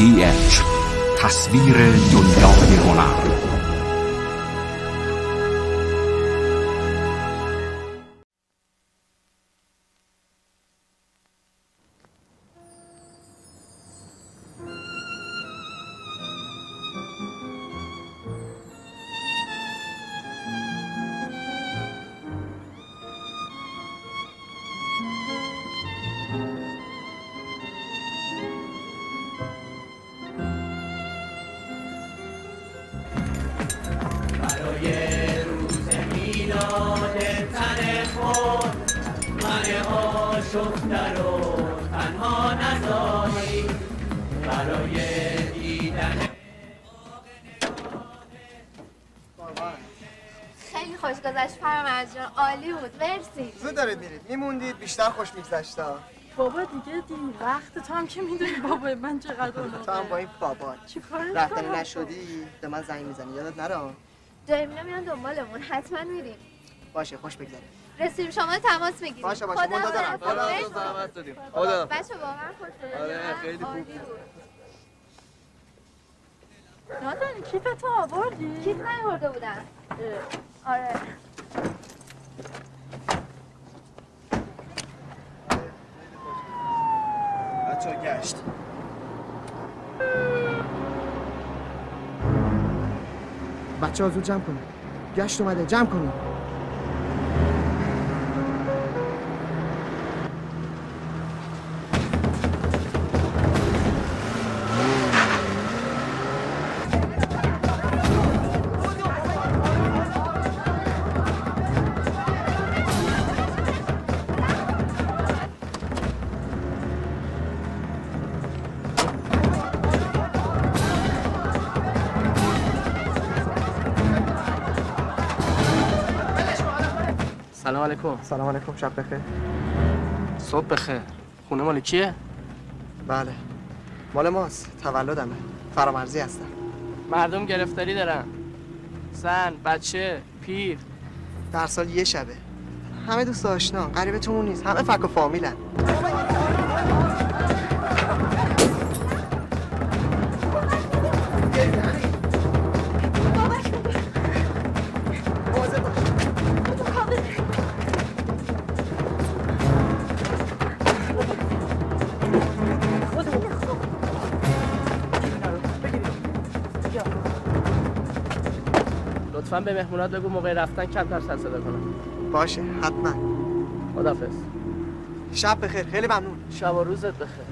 DH تصویر دنیای هنر. خیلی خوش گذشت فرامرز جان، عالی بود، مرسی. زود دارید میرید، میموندید بیشتر خوش میگذشتا. بابا دیگه دیر وقت تو هم که میدونی بابا من چقدر اونو تو هم با این بابا چیکار رفتنی نشدی به من زنگ میزنی، یادت نره. دایمینا میان دنبالمون، حتما میریم. باشه خوش بگذره. رسیدیم شما تماس بگیرید. باشه منتظرم. خدا زحمت دادیم. خدا بچه واقعا خوش گذشت. آره خیلی خوب. نادانی کیفتو آوردی؟ کیف نیاورده بودن. آره. بچه‌ها گشت. بچه‌ها زود جمع کنید. گشت اومده، جمع کنید. سلام علیکم. سلام علیکم، شب بخیر. صبح بخیر. خونه مال کیه؟ بله مال ماست، تولدمه. فرامرزی هستم. مردم گرفتاری دارن، زن، بچه، پیر. در سال یه شبه، همه دوست آشنا، قریبتون نیست، همه فک و فامیلن. لطفاً به مهمونات بگو موقع رفتن کمتر سر صدا کنن. باشه حتما. خداحافظ. شب بخیر، خیلی ممنون. شب و روزت بخیر.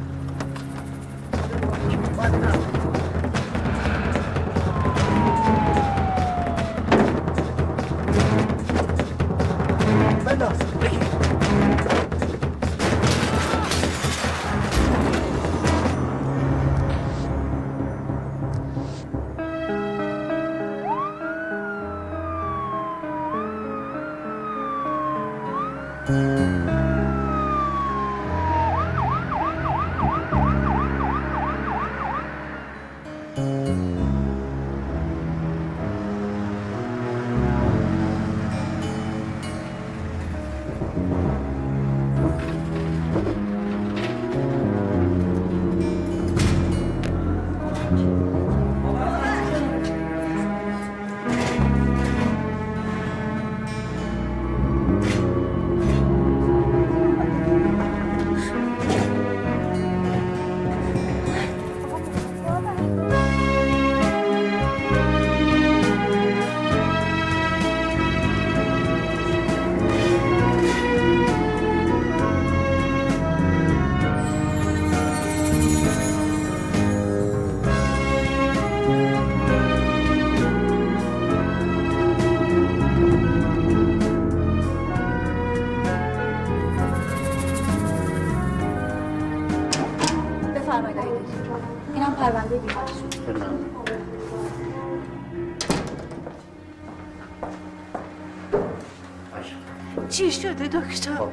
اینم پرونده بیمارشون. چی شده دکتر؟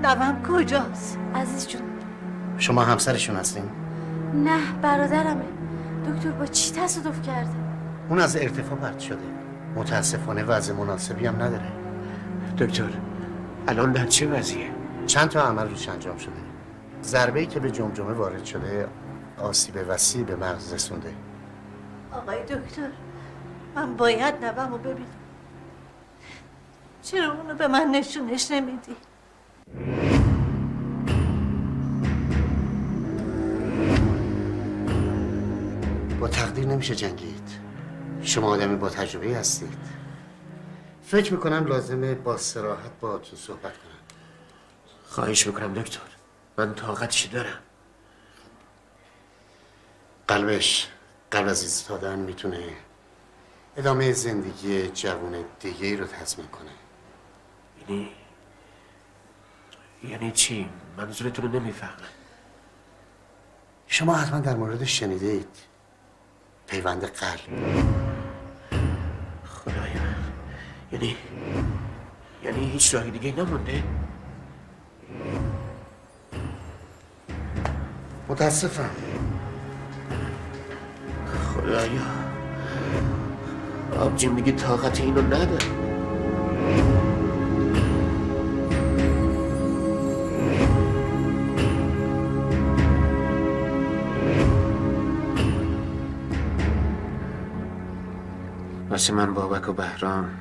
نوام کجاست؟ عزیز جون. شما همسرشون هستین؟ نه برادرمه. دکتر با چی تصادف کرده؟ اون از ارتفاع پرت شده. متاسفانه وضع مناسبی هم نداره. دکتر الان در چه وضعیه؟ چند تا عمل روش انجام شده. ضربه‌ای که به جمجمه وارد شده آسیب وسیع به مغز رسونده. آقای دکتر، من باید نوه‌مو ببینم. چرا اونو به من نشونش نمیدی؟ با تقدیر نمیشه جنگید. شما آدمی با تجربه هستید. فکر میکنم لازمه با صراحت باهاتون صحبت کنم. خواهش میکنم دکتر، من طاقتش دارم. قلبش قبل از ایستادن میتونه ادامه زندگی جوان دیگه رو تضمین کنه. یعنی چی؟ منظورتون رو نمیفهمم. شما حتما در موردش شنیده اید. پیوند قلب. خدای من، یعنی هیچ راهی دیگه نمونده؟ متاسفم. خدایا، آبجیم دیگه طاقت اینو نداره. واسه من بابک و بهرام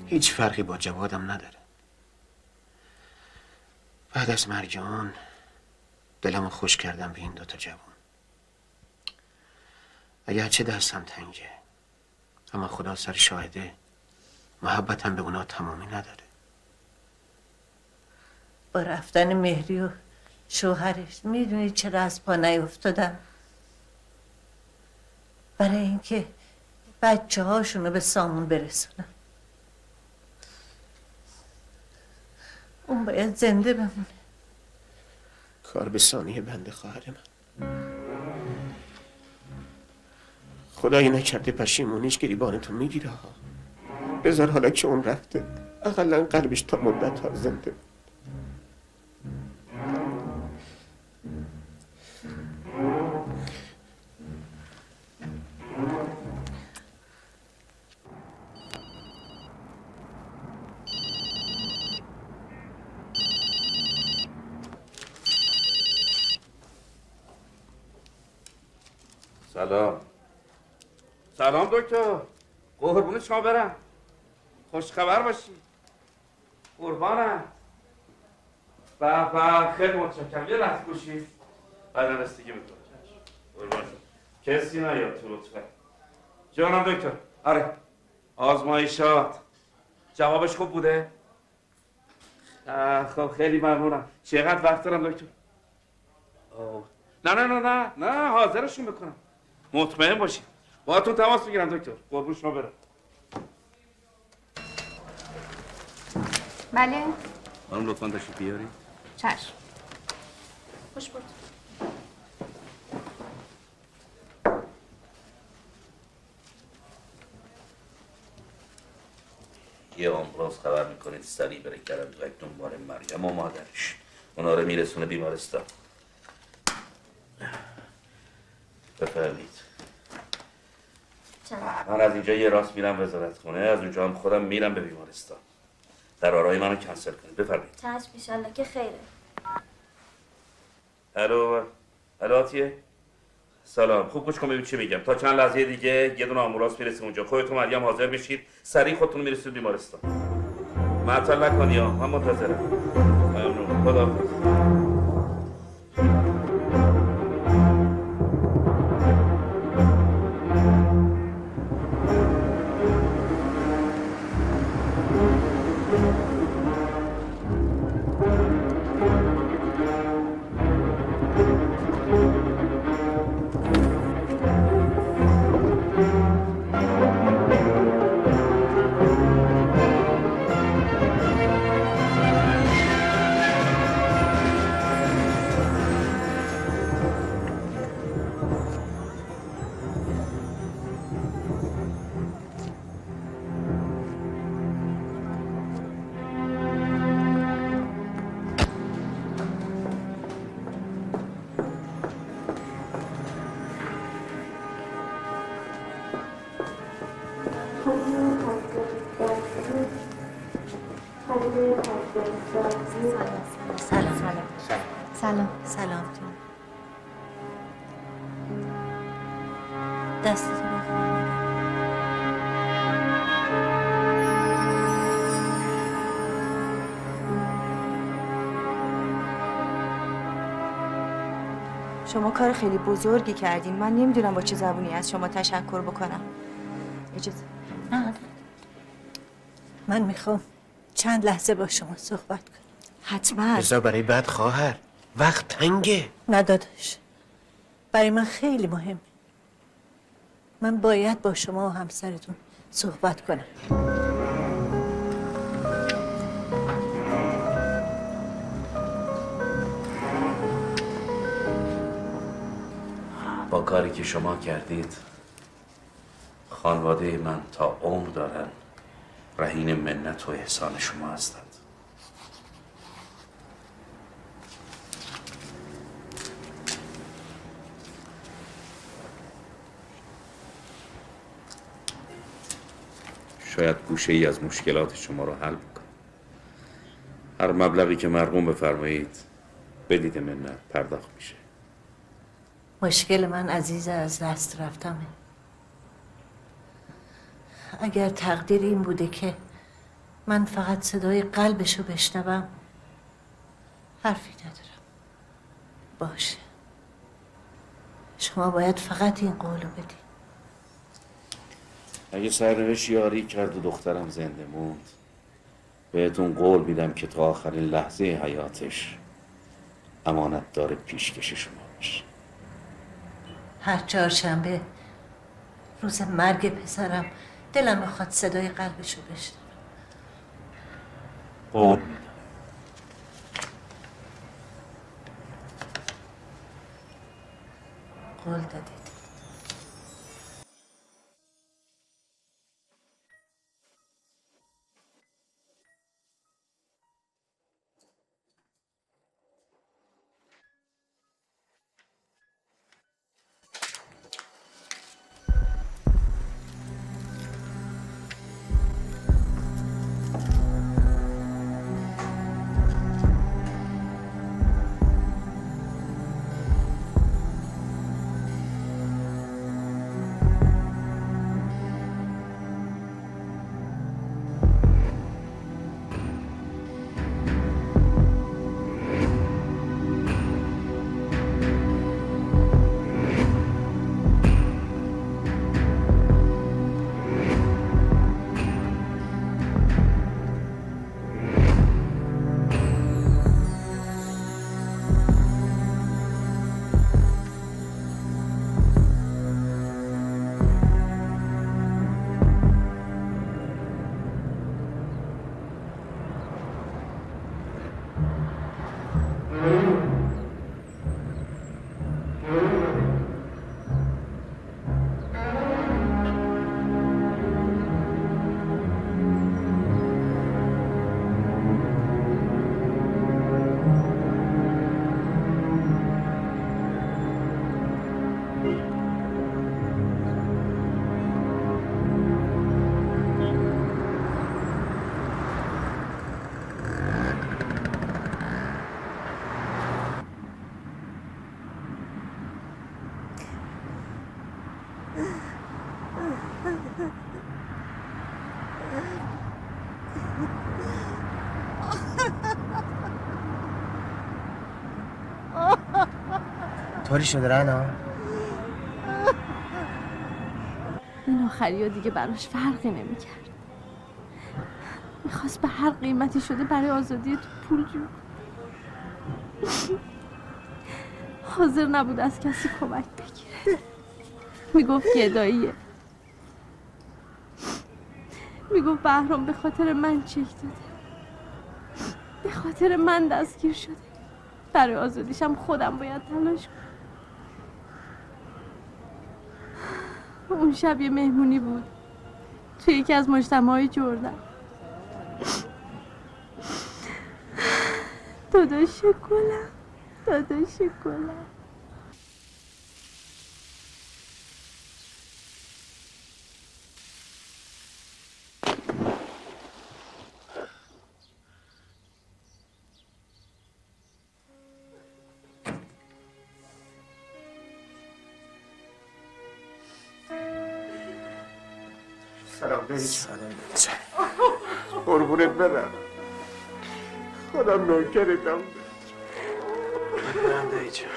هیچ فرقی با جوادم نداره. بعد از مرگ اون دلمو خوش کردم به این دوتا جوان. اگرچه دستم تنگه، اما خدا سر شاهده محبتم به اونا تمامی نداره. با رفتن مهری و شوهرش میدونی چرا از پا نیفتادم؟ برای اینکه بچه هاشونو به سامون برسونم. اون باید زنده بمونه. کار به ثانیه بنده خواهر من. خدایی نکرده پشیمونیش گریبانتو میگیره ها. بذار حالا که اون رفته اقلا قلبش تا مدت ها زنده. سلام دکتر. قربون شما برم. خوش خبر باشی. قربانم. به خیلی متشکرم. یه لحظه گوشی. بعد رسیدگی میکنم. قربان. کسی نیاد تو لطفا. جانم دکتر. آره. آزمایشات. جوابش خوب بوده؟ خب خیلی ممنونم. چقدر وقت دارم دکتر؟ نه حاضرشون بکنم. مطمئن باشید. باهاتون تماس میگیرم دکتر. قربون شما برم. بله. خانم لطفاً تشریف بیارید. چشم. خوش بود. یه آمبولانس خبر میکنید سریع بره کرمزک دنبال مریم و مادرش. اونا رو میرسونه بیمارستان. بفرمایید. من از اینجا یه راست میرم وزارتخونه، از اونجا هم خودم میرم به بیمارستان. قرارهای منو کنسل کنید. بفرمایید. چشم ایشالله که خیره. الو آتیه. سلام. خوب گوش کن ببین چی میگم. تا چند لحظه دیگه یه دونه آمبولانس میرسه اونجا. خودتون مریم حاضر بشید. سریع خودتون میرسید بیمارستان. معطل نکنی ها. من منتظرم. ممنون. خداحافظ. سلام. دستتو بگیر. شما کار خیلی بزرگی کردین. من نمیدونم با چه زبونی از شما تشکر بکنم. اجازه. نه. من میخوام چند لحظه با شما صحبت کنم. حتما. بذار برای بعد خواهر. وقت تنگه. نه داداش. برای من خیلی مهمه. من باید با شما و همسرتون صحبت کنم. با کاری که شما کردید خانواده من تا عمر دارن رهین منت و احسان شما هستند. شاید گوشه ای از مشکلات شما رو حل بکنم. هر مبلغی که مرقوم بفرمایید بدید منت پرداخت میشه. مشکل من عزیز از دست رفتمه. اگر تقدیر این بوده که من فقط صدای قلبشو بشنوم حرفی ندارم. باشه. شما باید فقط این قولو بدید. اگه سرنوشت یاری کرد و دخترم زنده موند بهتون قول میدم که تا آخرین لحظه حیاتش امانت دار پیشکش شما باشه. هر چهارشنبه روز مرگ پسرم دلم میخواد صدای قلبشو بشنوم. قول میدم. قول دادید. طوری شده رنا؟ این آخری دیگه براش فرقی نمیکرد. میخواست به هر قیمتی شده برای آزادی تو پول جور. حاضر نبود از کسی کمک بگیره. میگفت گداییه. میگفت بهرام به خاطر من چک داده، به خاطر من دستگیر شده. برای آزادیشم خودم باید تلاش کنم. اون شب یه مهمونی بود توی یکی از مجتمعهای جردن. داداش گلم، داداش گلم. سلام دایی قربونت برم. خودم نوکرتم. برم دایی جان.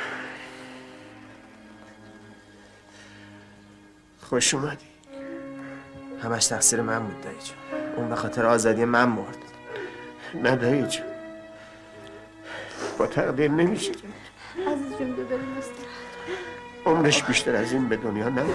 خوش اومدی. همش تقصیر من بود دایی جان. اون به خاطر آزادی من مرد. نه دایی جان، با تقدیر نمیشه. عزیز جون ببریم استراحت. عمرش بیشتر از این به دنیا نموند.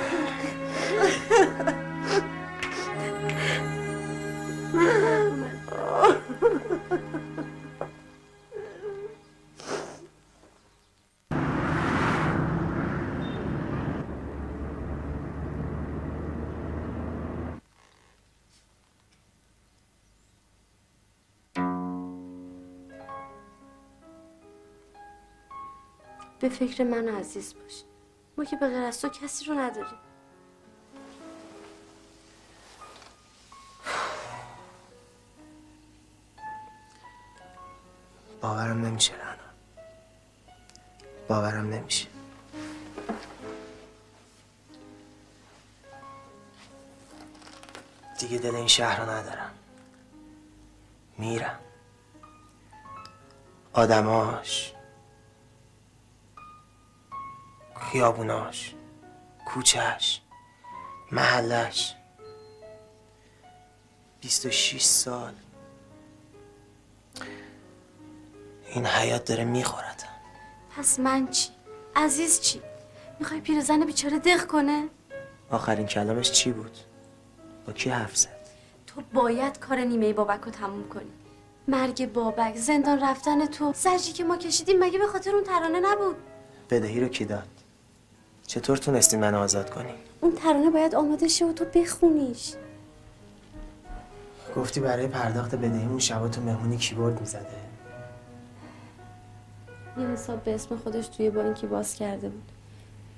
به فکر من عزیز باش. ما که به غیر از تو کسی رو نداریم. باورم نمیشه رهنا. باورم نمیشه. دیگه دل این شهر رو ندارم. میرم. آدماش، خیابوناش، کوچهش، محلش. 26 سال این حیات داره میخورتم. پس من چی؟ عزیز چی؟ میخوای پیرزن بیچاره دق کنه؟ آخرین کلامش چی بود؟ با کی حرف زد؟ تو باید کار نیمه بابک رو تموم کنی. مرگ بابک، زندان رفتن تو، زجری که ما کشیدیم مگه به خاطر اون ترانه نبود؟ بدهی رو کی داد؟ چطور تونستی منو آزاد کنی؟ اون ترانه باید آماده شه و تو بخونیش. گفتی برای پرداخت بدهی اون شبا تو مهمونی کیبورد میزده. یه حساب به اسم خودش توی بانکی باز کرده بود.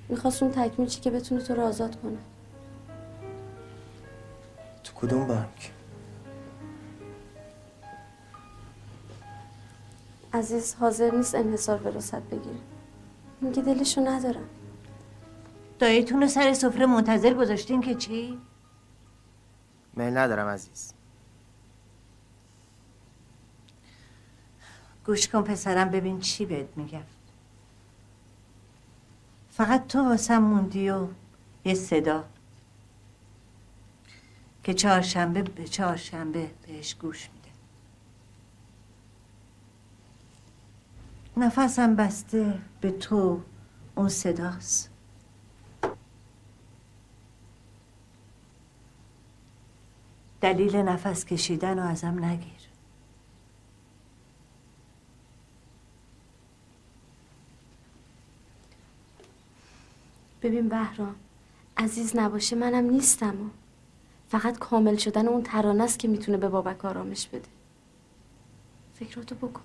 میخواست اون تکمیل چی که بتونه تو رو آزاد کنه. تو کدوم بانک؟ عزیز حاضر نیست انحصار وراثت بگیره. میگه دلشو ندارم. داییتون رو سر سفره منتظر گذاشتین که چی؟ میل ندارم عزیز. گوش کن پسرم ببین چی بهت میگم. فقط تو واسم موندی و یه صدا که چهارشنبه به چهارشنبه بهش گوش میده. نفسم بسته به تو اون صداست. دلیل نفس کشیدن رو ازم نگیر. ببین بهرام، عزیز نباشه منم نیستم. فقط کامل شدن اون ترانه است که میتونه به بابک آرامش بده. فکراتو بکن.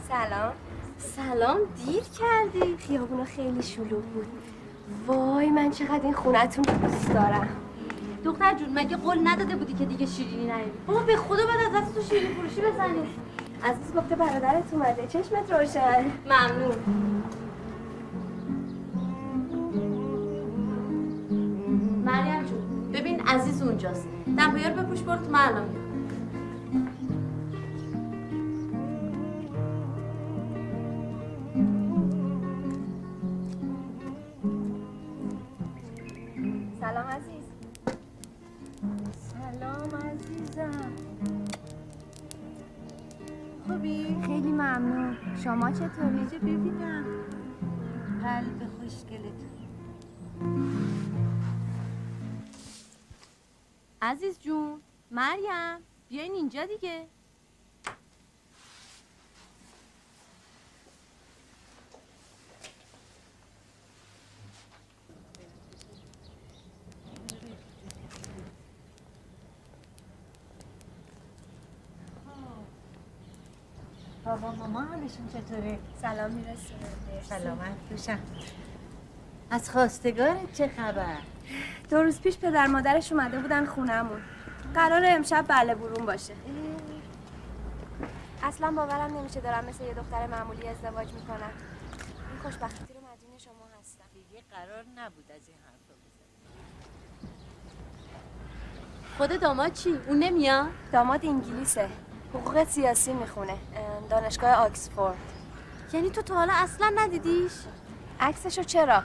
سلام. سلام، دیر کردی. خیابونا خیلی شلوغ بود. وای من چقدر این خونتون دوست دارم. دختر جون مگه قول نداده بودی که دیگه شیرینی نیاری؟ بابا به خدا بعد از دست تو شیرینی فروشی بزنی. عزیز گفته برادرت اومده. چشمت روشن. ممنون. مریم جون ببین عزیز اونجاست. دمپایی رو بپوش برو تو، من الان میام. سلام عزیز. سلام عزیزم. خوبی؟ خیلی ممنون. شما چطوری؟ اینجا ببینم قلب خوشگلت. عزیز جون، مریم بیاین اینجا دیگه. بابا ماما حالشون چطوره؟ سلام میرسونه. سلامت باشن. از خواستگارت چه خبر؟ 2 روز پیش پدر مادرش اومده بودن خونمون. قراره امشب بله برون باشه. اصلا باورم نمیشه دارم مثل یه دختر معمولی ازدواج میکنم. این خوشبختی رو مدیون شما هستم. دیگه قرار نبود از این حرفا بزنی. خود داماد چی؟ اون نمیاد؟ داماد انگلیسه. حقوق سیاسی میخونه. دانشگاه آکسفورد. یعنی تو تا حالا اصلا ندیدیش؟ عکسشو چرا؟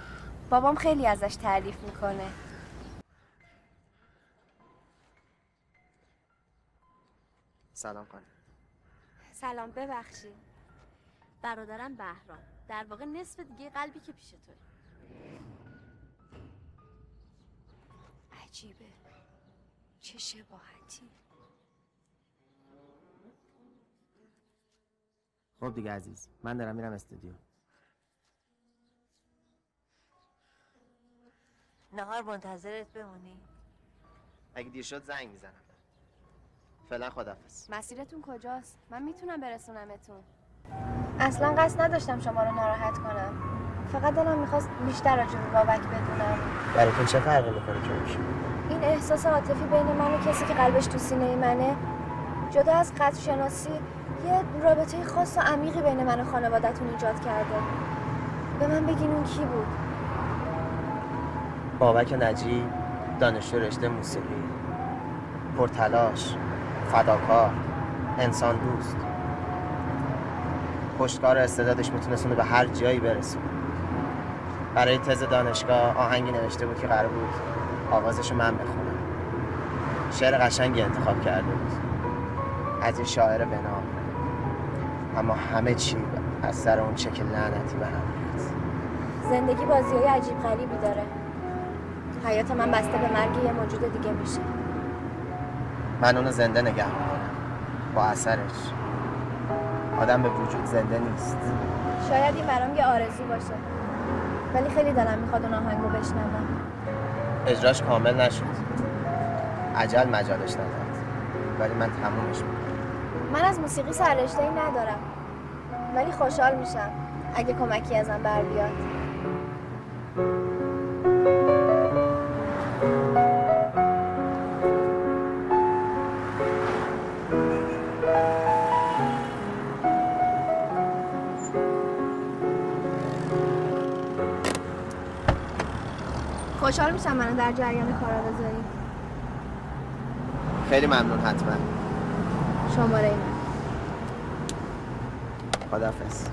بابام خیلی ازش تعریف میکنه. سلام کنم. سلام، ببخشید. برادرم بهرام. در واقع نصف دیگه قلبی که پیش توه. عجیبه. چه شباهتی. خب دیگه عزیز، من دارم میرم استودیو. نهار منتظرت بمونی؟ اگه دیر شد زنگ میزنم. فعلا خداحافظ. مسیرتون کجاست؟ من میتونم برسونمتون. اصلا قصد نداشتم شما رو ناراحت کنم. فقط دلم میخواست بیشتر راجع به بابک بدونم. براتون چه فرقی میکنه که میشه؟ این احساس عاطفی بین من و کسی که قلبش تو سینه منه، جدا از قدر شناسی، یه رابطه خاص و عمیقی بین من و خانواده‌تون ایجاد کرده. به من بگین اون کی بود؟ بابک نجیب، دانشجو رشته موسیقی، پرتلاش، فداکار، انسان دوست. پشتکار استعدادش میتونستونه به هر جایی برسونه. برای تز دانشگاه آهنگی نوشته بود که قرار بود آوازشو من بخونم. شعر قشنگی انتخاب کرده بود از یه شاعر بنام. اما همه چی از سر اون چک لعنتی به هم ریخت. زندگی بازی‌های عجیب غریبی داره. حیات من بسته به مرگ یه موجود دیگه میشه. من اونو زنده نگه میکنم با اثرش. آدم به وجود زنده نیست. شاید این برام یه آرزو باشه، ولی خیلی دلم میخواد اون آهنگو بشنوم. اجراش کامل نشد، عجل مجالش نداد، ولی من تمومش میکنم. من از موسیقی سررشته‌ای ندارم، ولی خوشحال میشم اگه کمکی ازم بر بیاد. خوشحال میشم منو در جریان کارا بذاری. خیلی ممنون. حتما. شماره من. خداحافظ.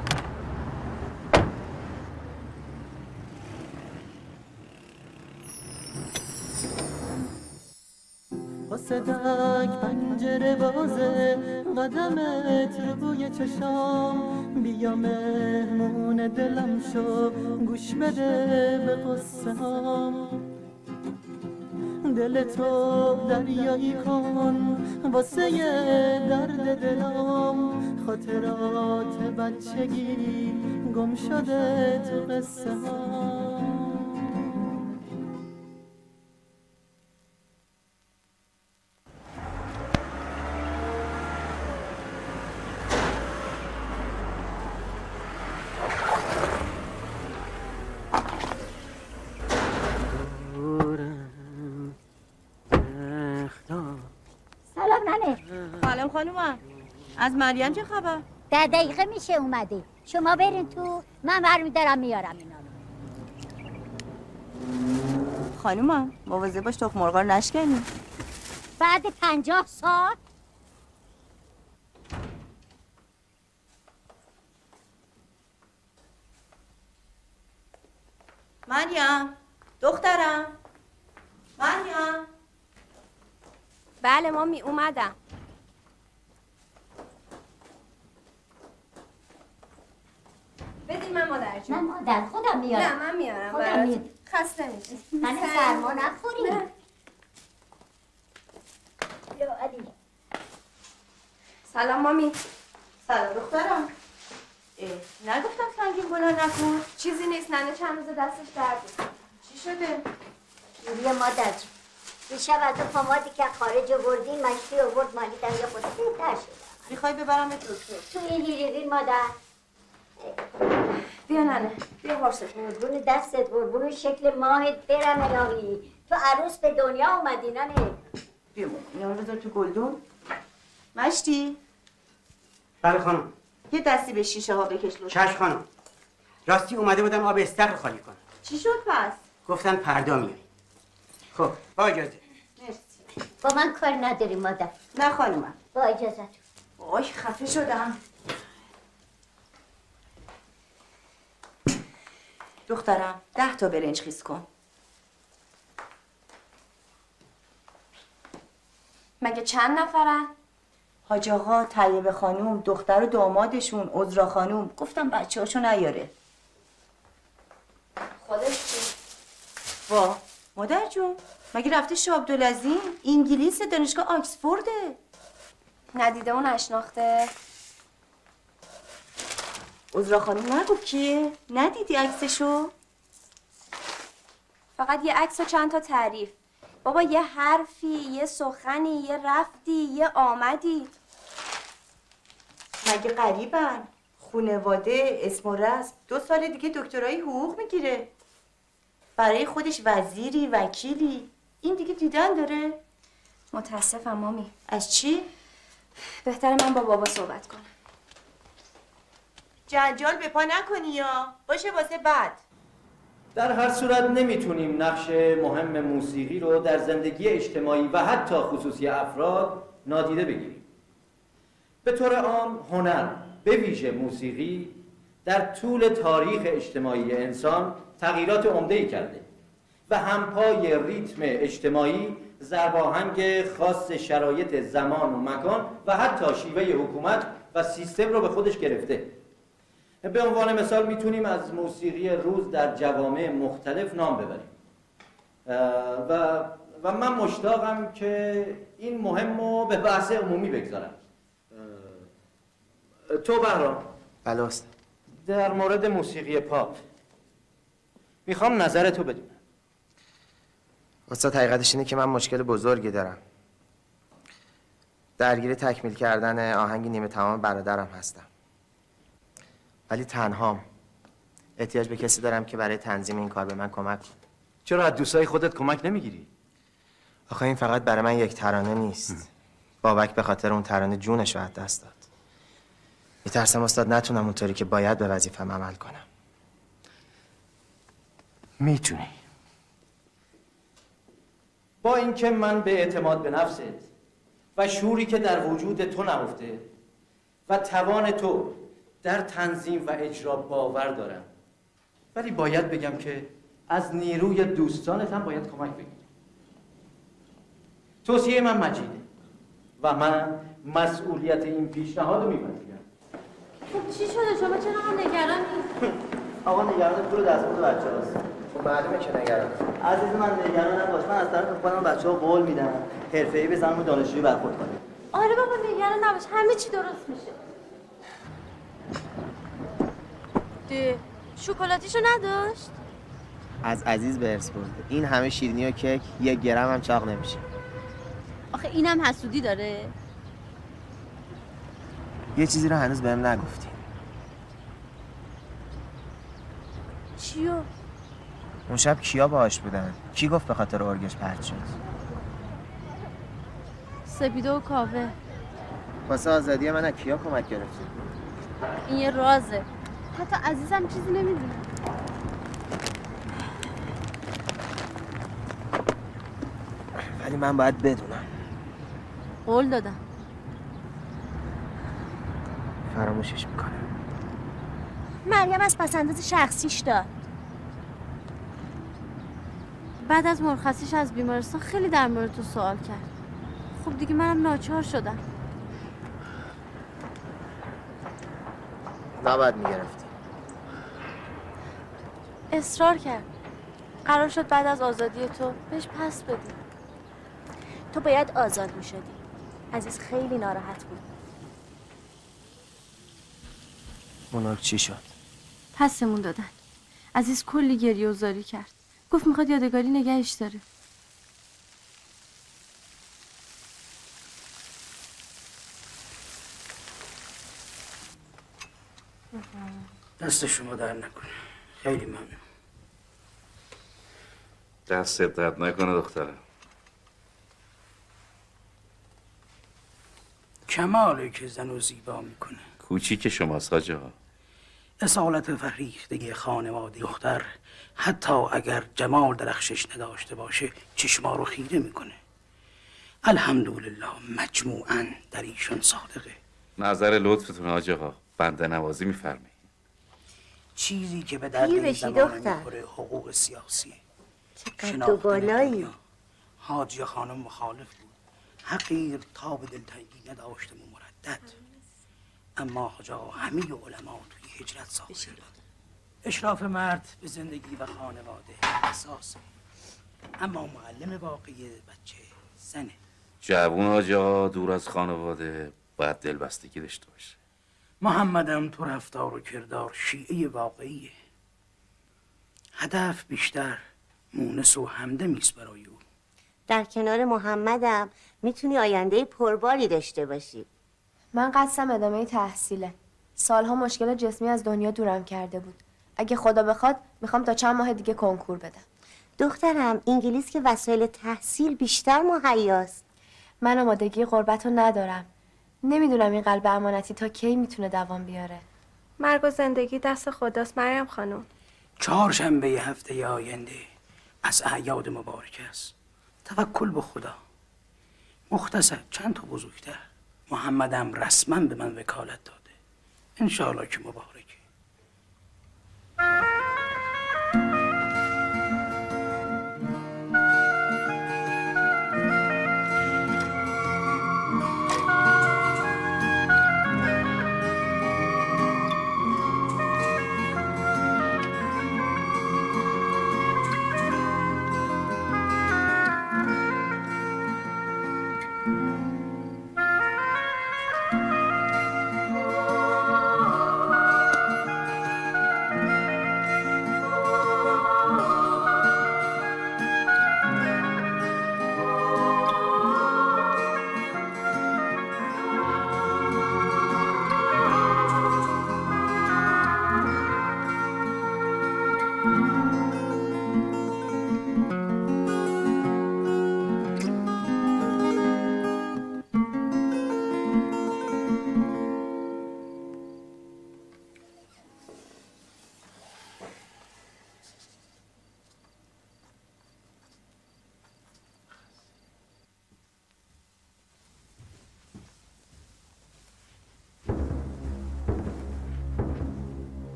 صدق پنجره بازه قدمت رو بوی چشام بیا مهمون دلم شو گوش بده به قصه هام دل تو دریایی کن واسه درد دلام خاطرات بچگی گم شده تو قصه هام سلام خانومم. از مریم چه خبر؟ 10 دقیقه میشه اومده. شما برین تو، من برمیدارم میارم اینا رو. خانومم مواظب باش تخم مرغا رو نشکنی. بعد 50 سال مریم دخترم. مریم. بله مامی اومدم. بدین من مادر جون. من مادر خودم میارم. نه من میارم. خودم میارم. خسته میشی. من سرما نخوری. یا علی. سلام مامی. سلام دخترم. نگفتم سنگین بلند نکن. چیزی نیست، ننه چند روز دستش درد بود. چی شده؟ جوری مادر دیشب از اون پامادی که خارج آوردین مشتی آورد مالیدم یه خود بهتر شده. میخوای ببرم دکتر؟ تو این هیریقی مادر. بیا ننه، بیا وارست. قربون دستت، قربون شکل ماهت برم الهی. تو عروس به دنیا اومدی ننه. بیا اینا رو بذار تو گلدون. مشتی؟ بله خانم. یه دستی به شیشه ها بکش لطفا. چشم خانم. راستی اومده بودم آب استخر خالی کنم. چی شد پس؟ گفتن پردا میاری. خب با اجازه. مرسی. با من کار نداری مادر. نه خانومم. با اجازت. وای خفه شدم. دخترم 10 تا برنج خیس کن. مگه چند نفرن؟ حاج آقا، طیبه خانوم، دختر و دامادشون، عذرا خانوم. گفتم بچه‌هاشو نیاره. خودش چی؟ وا مادر جون، مگه رفته شاه عبدالعظیم؟ انگلیس، دانشگاه آکسفورده. ندیده و نشناخته؟ عذرا خانوم نگو کیه؟ ندیدی عکسشو؟ فقط یه عکس و چند تا تعریف. بابا یه حرفی، یه سخنی، یه رفتی، یه آمدی. مگه غریبن؟ خونواده، اسم و رسم. 2 سال دیگه دکترای حقوق میگیره. برای خودش وزیری، وکیلی. این دیگه دیدن داره؟ متاسفم مامی. از چی؟ بهتره من با بابا صحبت کنم. جنجال به پا نکنی یا باشه واسه بعد. در هر صورت نمیتونیم نقش مهم موسیقی رو در زندگی اجتماعی و حتی خصوصی افراد نادیده بگیریم. به طور عام هنر، به ویژه موسیقی، در طول تاریخ اجتماعی انسان تغییرات عمده‌ای کرده و همپای ریتم اجتماعی، ضرباهنگ خاص شرایط زمان و مکان و حتی شیوه حکومت و سیستم رو به خودش گرفته. به عنوان مثال میتونیم از موسیقی روز در جوامع مختلف نام ببریم و من مشتاقم که این مهم رو به بحث عمومی بگذارم. تو بهرام. بله استاد. در مورد موسیقی پاپ میخوام نظرتو بدونم. استاد حقیقتش اینه که من مشکل بزرگی دارم. درگیر تکمیل کردن آهنگ نیمه تمام برادرم هستم. ولی تنهام. احتیاج به کسی دارم که برای تنظیم این کار به من کمک کنه. چرا از دوستای خودت کمک نمیگیری؟ آخه این فقط برای من یک ترانه نیست. بابک به خاطر اون ترانه جونش رو از دست داد. میترسم استاد نتونم اونطوری که باید به وظیفه‌م عمل کنم. میتونی. با اینکه من به اعتماد به نفست و شعوری که در وجود تو نهفته و توان تو در تنظیم و اجرا باور دارم، ولی باید بگم که از نیروی دوستانت هم باید کمک بگیری. توصیه من مجیده و من مسئولیت این پیشنهاد رو میپذیرم. خب چی شده؟ شما چرا هم نگرانی؟ آقا نگران پول دستمزد بچه‌هاست. خب معلومه که نگران. عزیز من نگران نباش. من از طرف خودم بچه‌ها قول میدم حرفه‌ای بزنم و دانشجویی برخورد کنیم. آره بابا نگران نباش، همه چی درست میشه. شکلاتیشو نداشت؟ از عزیز به ارث برده. این همه شیرینی و کیک 1 گرم هم چاق نمیشه. آخه اینم حسودی داره؟ یه چیزی رو هنوز بهم نگفتی. چیو؟ اون شب کیا باهاش بودن؟ کی گفت به خاطر ارگش پرت شد؟ سپیده و کاوه. واسه آزادی من از کیا کمک گرفتی؟ این یه رازه. حتی عزیزم چیزی نمیدونه. ولی من باید بدونم. قول دادم. فراموشش میکنم. مریم از پسنداز شخصیش داد. بعد از مرخصیش از بیمارستان خیلی در مورد تو سوال کرد. خب دیگه منم ناچار شدم. نباید میگرفتی. اصرار کرد. قرار شد بعد از آزادی تو بهش پس بدی. تو باید آزاد میشدی. عزیز خیلی ناراحت بود. اونو چی شد؟ پسمون دادن. عزیز کلی گریه و زاری کرد. گفت میخواد یادگاری نگهش داره. دست شما در نکنه. خیلی ممنون. دستت درد نکنه دخترم. کماله که زنو زیبا میکنه. کوچیک شماست حاج آقا. اصالت فریختگی خانواده دختر حتی اگر جمال درخشش نداشته باشه چشما رو خیره میکنه. الحمدلله مجموعاً در ایشون صادقه. نظر لطفتون حاج آقا، بنده نوازی میفرمایید. چیزی که به درد این زمان میخوره حقوق سیاسیه. چقدر بالایی. حاجی خانم مخالف بود. حقیر تا به دلتنگی نداشتم و مردد. اما حاج آقا همه علما توی هجرت ساخته داد. اشراف مرد به زندگی و خانواده اساسه. اما معلم واقعی بچه زنه. جوون حاج آقا دور از خانواده باید دلبستگی داشته باشه. محمدم تو رفتار و کردار شیعه واقعیه. هدف بیشتر مونس و همدمیست برای او. در کنار محمدم میتونی آینده پرباری داشته باشی. من قصدم ادامه تحصیله. سالها مشکل جسمی از دنیا دورم کرده بود. اگه خدا بخواد میخوام تا چند ماه دیگه کنکور بدم. دخترم انگلیس که وسایل تحصیل بیشتر مهیاست. من آمادگی غربت رو ندارم. نمیدونم این قلب امانتی تا کی میتونه دوام بیاره. مرگ و زندگی دست خداست مریم خانم. چهارشنبه هفته آینده از اعیاد مبارک است. توکل به خدا. مختصر چند تا بزرگتر محمدم رسما به من وکالت داده. انشاءالله که مبارکه.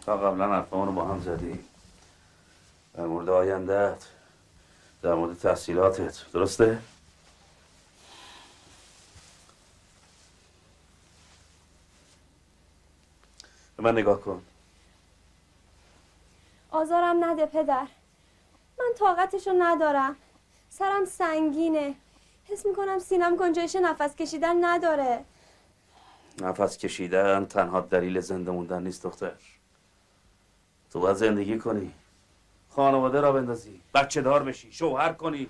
تا قبلا حرفمون رو با هم زدی در مورد آیندهت، در مورد تحصیلاتت، درسته؟ به من نگاه کن. آزارم نده پدر. من طاقتشو ندارم. سرم سنگینه. حس میکنم سینم گنجایش نفس کشیدن نداره. نفس کشیدن تنها دلیل زنده موندن نیست دختر. تو باید زندگی کنی، خانواده را بندازی، بچه دار بشی، شوهر کنی.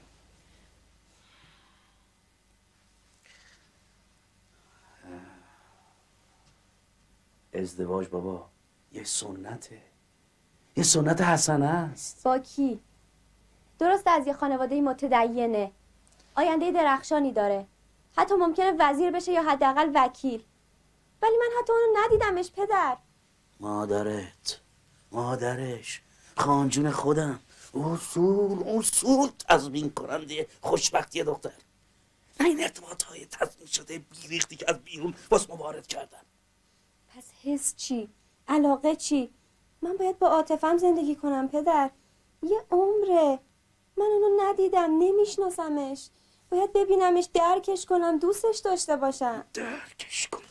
ازدواج بابا یه سنته، یه سنت حسنه است. با کی؟ درست از یه خانواده متدینه، آینده درخشانی داره، حتی ممکنه وزیر بشه یا حداقل وکیل، ولی من حتی اونو ندیدمش پدر. مادرش خانجون خودم اصول تضمین کننده خوشبختی دختر. نه این ارتباطهای تضمین شده بیریختی که از بیرون واسه ما وارد کردن. پس حس چی؟ علاقه چی؟ من باید با عاطفه‌ام زندگی کنم پدر. یه عمره من اونو ندیدم، نمیشناسمش، باید ببینمش، درکش کنم، دوستش داشته باشم. درکش کنم؟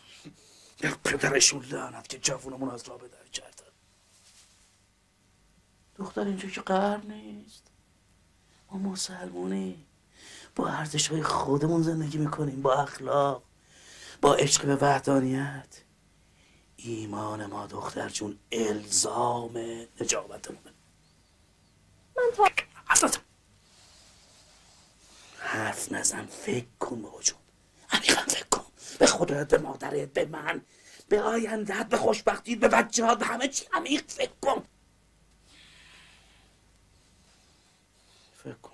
یک پدرشون لعنت که جوونمون از راه بدر کردن. دختر اینجا که غرب نیست، ما مسلمونی با ارزش‌های خودمون زندگی میکنیم، با اخلاق، با عشق به وحدانیت. ایمان ما دختر جون الزام نجابتمونه. من تا حرف نزن، فکر کن بابا جون، عمیقا فکر کن. به خودت، به مادرت، به من، به آیندهت، به خوشبختی، به بچه‌هات، به همه چی عمیق فکر کن. فکر کن.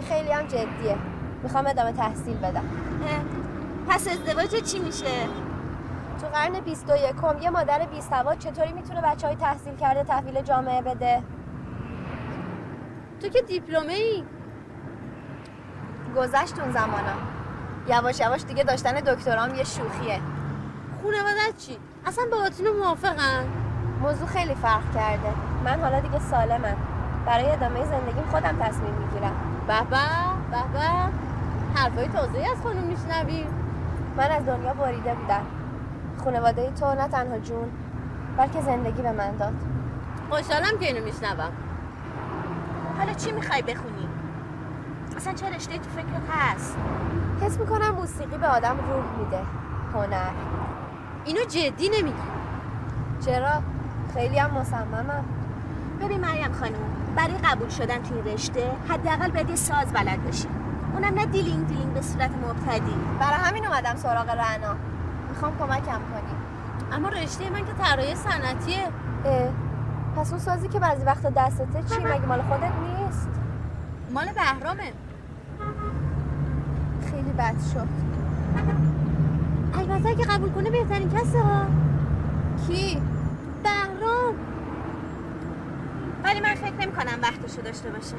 خیلی هم جدیه. میخوام ادامه تحصیل بدم. پس ازدواج چی میشه؟ تو قرن 21 یه مادر بی‌سواد چطوری میتونه بچهای تحصیل کرده تحویل جامعه بده؟ تو که دیپلمه ای. گذشت اون زمانا. یواش یواش دیگه داشتن دکترام یه شوخیه. خانواده‌ات چی؟ اصلا با آتینو موافقن؟ موضوع خیلی فرق کرده. من حالا دیگه سالمم. برای ادامه زندگیم خودم تصمیم میگیرم. به حرفای تازه‌ای از خانم میشنوی. من از دنیا بریده بودم. خانواده تو نه تنها جون بلکه زندگی به من داد. خوشحالم که اینو میشنوم. حالا چی میخوای بخونی؟ اصلا چه رشته تو فکرت هست؟ حس میکنم موسیقی به آدم روح میده. هنر. اینو جدی نمیگی؟ چرا؟ خیلی هم مصممم. ببین مریم خانم، برای قبول شدن توی رشته حداقل باید یه ساز بلد باشی. اونم نه دیلینگ دیلینگ به صورت مبتدی. برای همین اومدم سراغ رعنا. میخوام کمکم کنی. اما رشته من که طراحی صنعتیه. پس اون سازی که بعضی وقتا دستته چی؟ مگه مال خودت نیست؟ مال بهرامه. خیلی بد شد. البته اگه قبول کنه بهترین کسه ها. کی؟ بهرام. ولی من فکر نمی کنم وقتشو داشته باشه.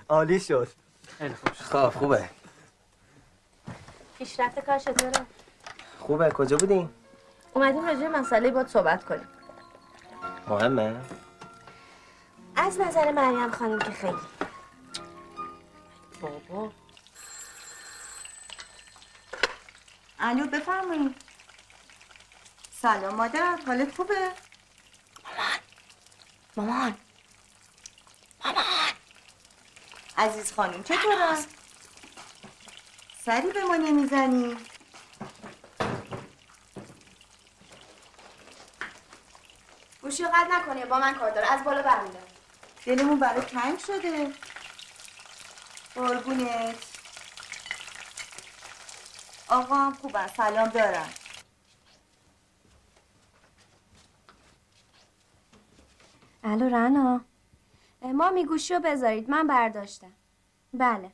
عالی شد. خب خوبه. پیشرفت کار چطوره؟ خوبه. کجا بودین؟ اومدیم راجع به مسئله باهات صحبت کنیم. مهمه؟ از نظر مریم خانم که خیلی. بابا. الو بفرمایید. سلام مادر، حالت خوبه؟ مامان. عزیز خانم چطوره؟ سری به ما نمیزنی؟ گوشی قطع نکنی، با من کار داره. از بالا برمیدم. دلمون برای تنگ شده. قربونت. آقا هم خوبه، سلام دارم. الو رنا. مامی گوشی رو بذارید، من برداشتم. بله.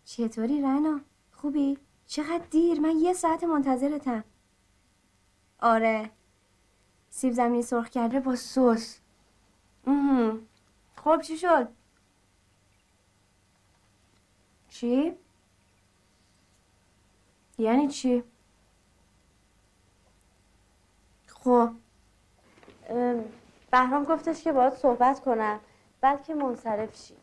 چطوری رنا؟ خوبی؟ چقدر دیر؟ من 1 ساعت منتظرتم. آره. سیب زمینی سرخ کرده با سس. خب چی شد؟ چی؟ یعنی چی؟ خب بهرام گفتش که باهات صحبت کنم بلکه منصرف شی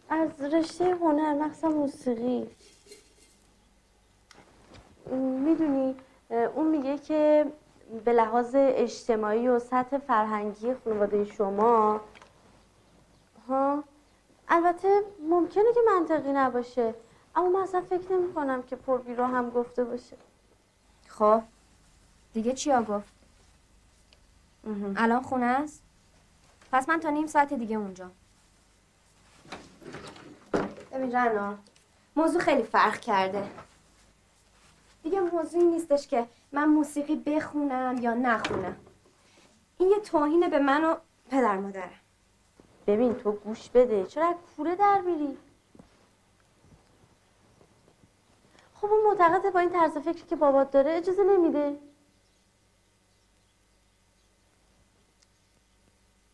از رشته هنر، مخصوصا موسیقی. میدونی اون میگه که به لحاظ اجتماعی و سطح فرهنگی خانواده شما البته ممکنه که منطقی نباشه، اما من اصلا فکر نمی کنم که پربیرو هم گفته باشه. خب دیگه چیا گفت؟ الان خونه است؟ پس من تا نیم ساعت دیگه اونجا. ببین رنا، موضوع خیلی فرق کرده. دیگه موضوعی نیستش که من موسیقی بخونم یا نخونم. این یه توهین به من و پدر مادرم. ببین تو گوش بده، چرا از کوره در میری؟ خب اون معتقده با این طرز فکری که بابات داره اجازه نمیده.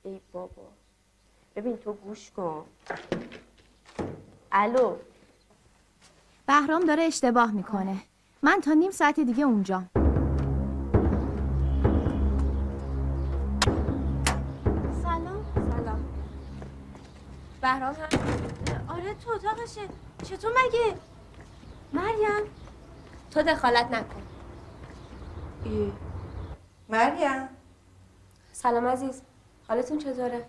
ای بابا ببین تو گوش کن. الو بهرام داره اشتباه میکنه. من تا نیم ساعت دیگه اونجام. سلام. بهرام هم؟ آره تو اتاقشه. چطور مگه؟ مریم تو دخالت نکن. مریم سلام عزیز، حالتون چطوره؟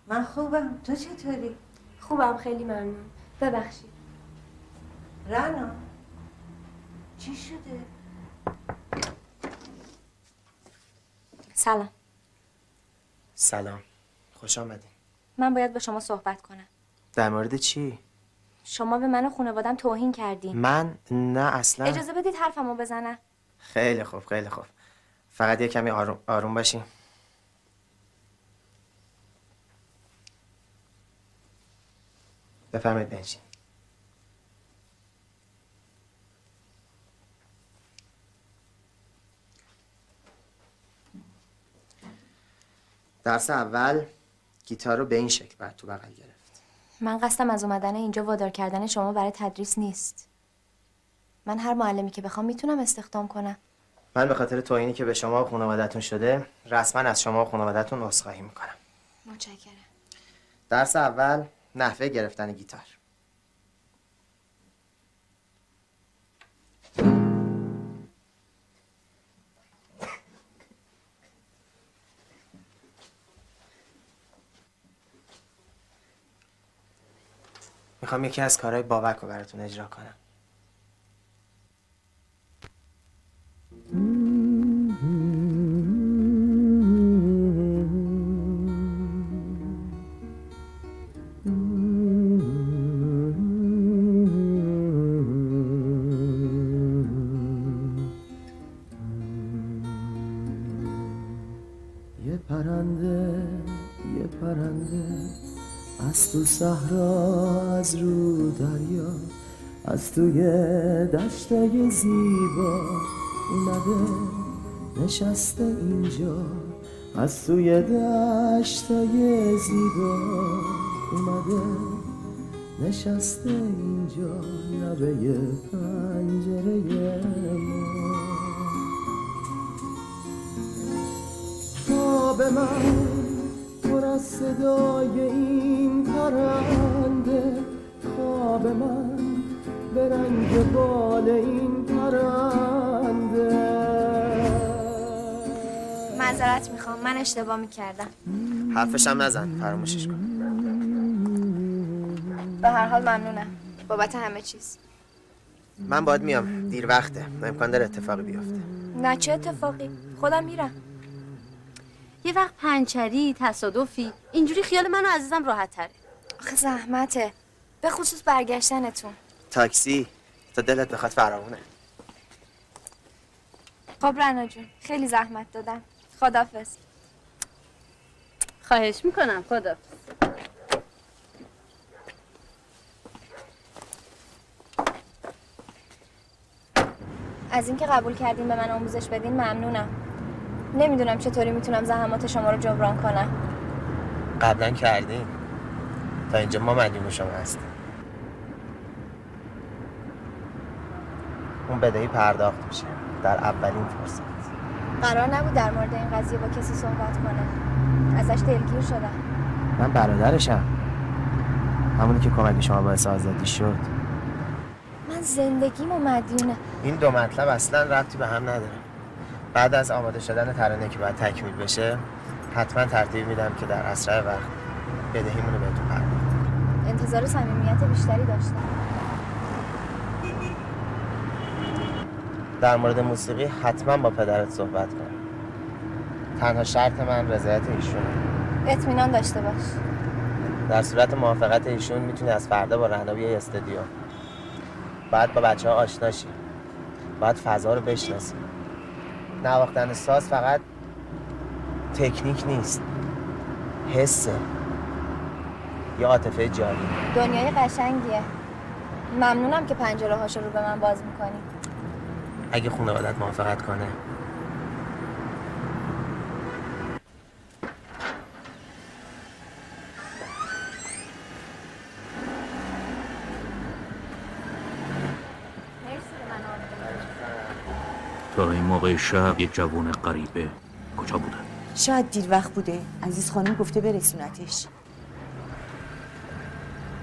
من خوبم، تو چطوری؟ خوبم، خیلی ممنون. ببخشید. رنا چی شده؟ سلام. سلام، خوش آمدین. من باید با شما صحبت کنم. در مورد چی؟ شما به من و خانواده‌ام توهین کردین. من نه اصلا. اجازه بدید حرفمو بزنم. خیلی خوب خیلی خوب. فقط یه کمی آروم باشین. بفرمایید بنشین. درس اول گیتار رو به این شکل بعد تو بغل گرفت. من قصدم از اومدن اینجا وادار کردن شما برای تدریس نیست. من هر معلمی که بخوام میتونم استخدام کنم. من به خاطر توهینی که به شما و خانواده‌تون شده رسما از شما و خانواده‌تون عذرخواهی میکنم. متشکرم. درس اول نحوه گرفتن گیتار. میخوام یکی از کارهای بابک رو براتون اجرا کنم. یه پرنده از تو صحرا، از رو دریا، از توی دشتای زیبا اومده نشسته اینجا، از توی دشتای زیبا اومده نشسته اینجا، لبه پنجره ما. خواب من پر از صدای این پرنده، خواب من به رنگ بال این پرنده. معذرت میخوام، من اشتباه میکردم. حرفشم نزن، فراموشش کن. به هر حال ممنونم بابت همه چیز. من باید میام، دیر وقته، امکان داره اتفاقی بیفته. نه چه اتفاقی؟ خودم میرم. یه وقت پنچری، تصادفی، اینجوری خیال منو عزیزم راحت تره. آخه زحمته، به خصوص برگشتنتون. تاکسی تا دلت بخواد فراونه. خب رنا جون، خیلی زحمت دادم. خداحافظ. خواهش میکنم، خداحافظ. از اینکه قبول کردین به من آموزش بدین ممنونم. نمیدونم چطوری میتونم زحمات شما رو جبران کنم. قبلا کردین، تا اینجا ما مدیون شما هستیم. اون بدهی پرداخت میشه در اولین فرصت. قرار نبود در مورد این قضیه با کسی صحبت کنه. ازش دلگیر شدم. من برادرشم، همونی که کمک شما باعث آزادی شد. من زندگیمو مدیونه. این دو مطلب اصلا ربطی به هم نداره. بعد از آماده شدن ترانه که باید تکمیل بشه حتما ترتیب میدم که در اسرع وقت بدهیمون رو بهتون پرداخت. انتظار صمیمیت بیشتری داشتم. در مورد موسیقی حتما با پدرت صحبت کن. تنها شرط من رضایت ایشونه. اطمینان داشته باش. در صورت موافقت ایشون میتونی از فردا با رهنا بیای استودیو. باید با بچه ها آشنا شی، باید فضا رو بشناسی. نواختن ساز فقط تکنیک نیست، حسه، یه عاطفه جاری. دنیای قشنگیه. ممنونم که پنجره هاشو رو به من باز میکنی. اگه خانوادت موافقت کنه. تا این موقع شب یک جوون غریبه کجا بوده؟ شاید دیر وقت بوده. عزیز خانم گفته برسونتش.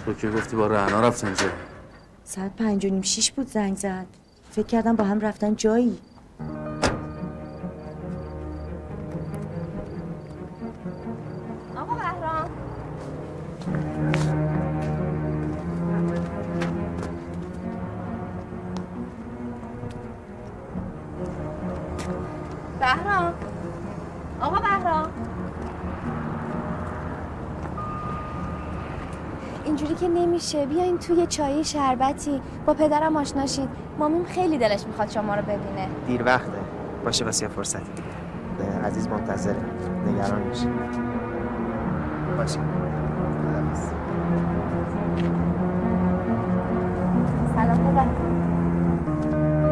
تو که گفتی با رعنا رفتن جا. ساعت 5:30 بود زنگ زد. فکر کردم با هم رفتن جایی. آقا بهرام. بهرام. آقا بهرام. اینجوری که نمیشه. بیاین توی چای شربتی با پدرم آشنا شید. مامیم خیلی دلش میخواد شما رو ببینه. دیر وقته. باشه واسه فرصتی دیگه. عزیز منتظره. نگران میشه. باشه. سلام پدر.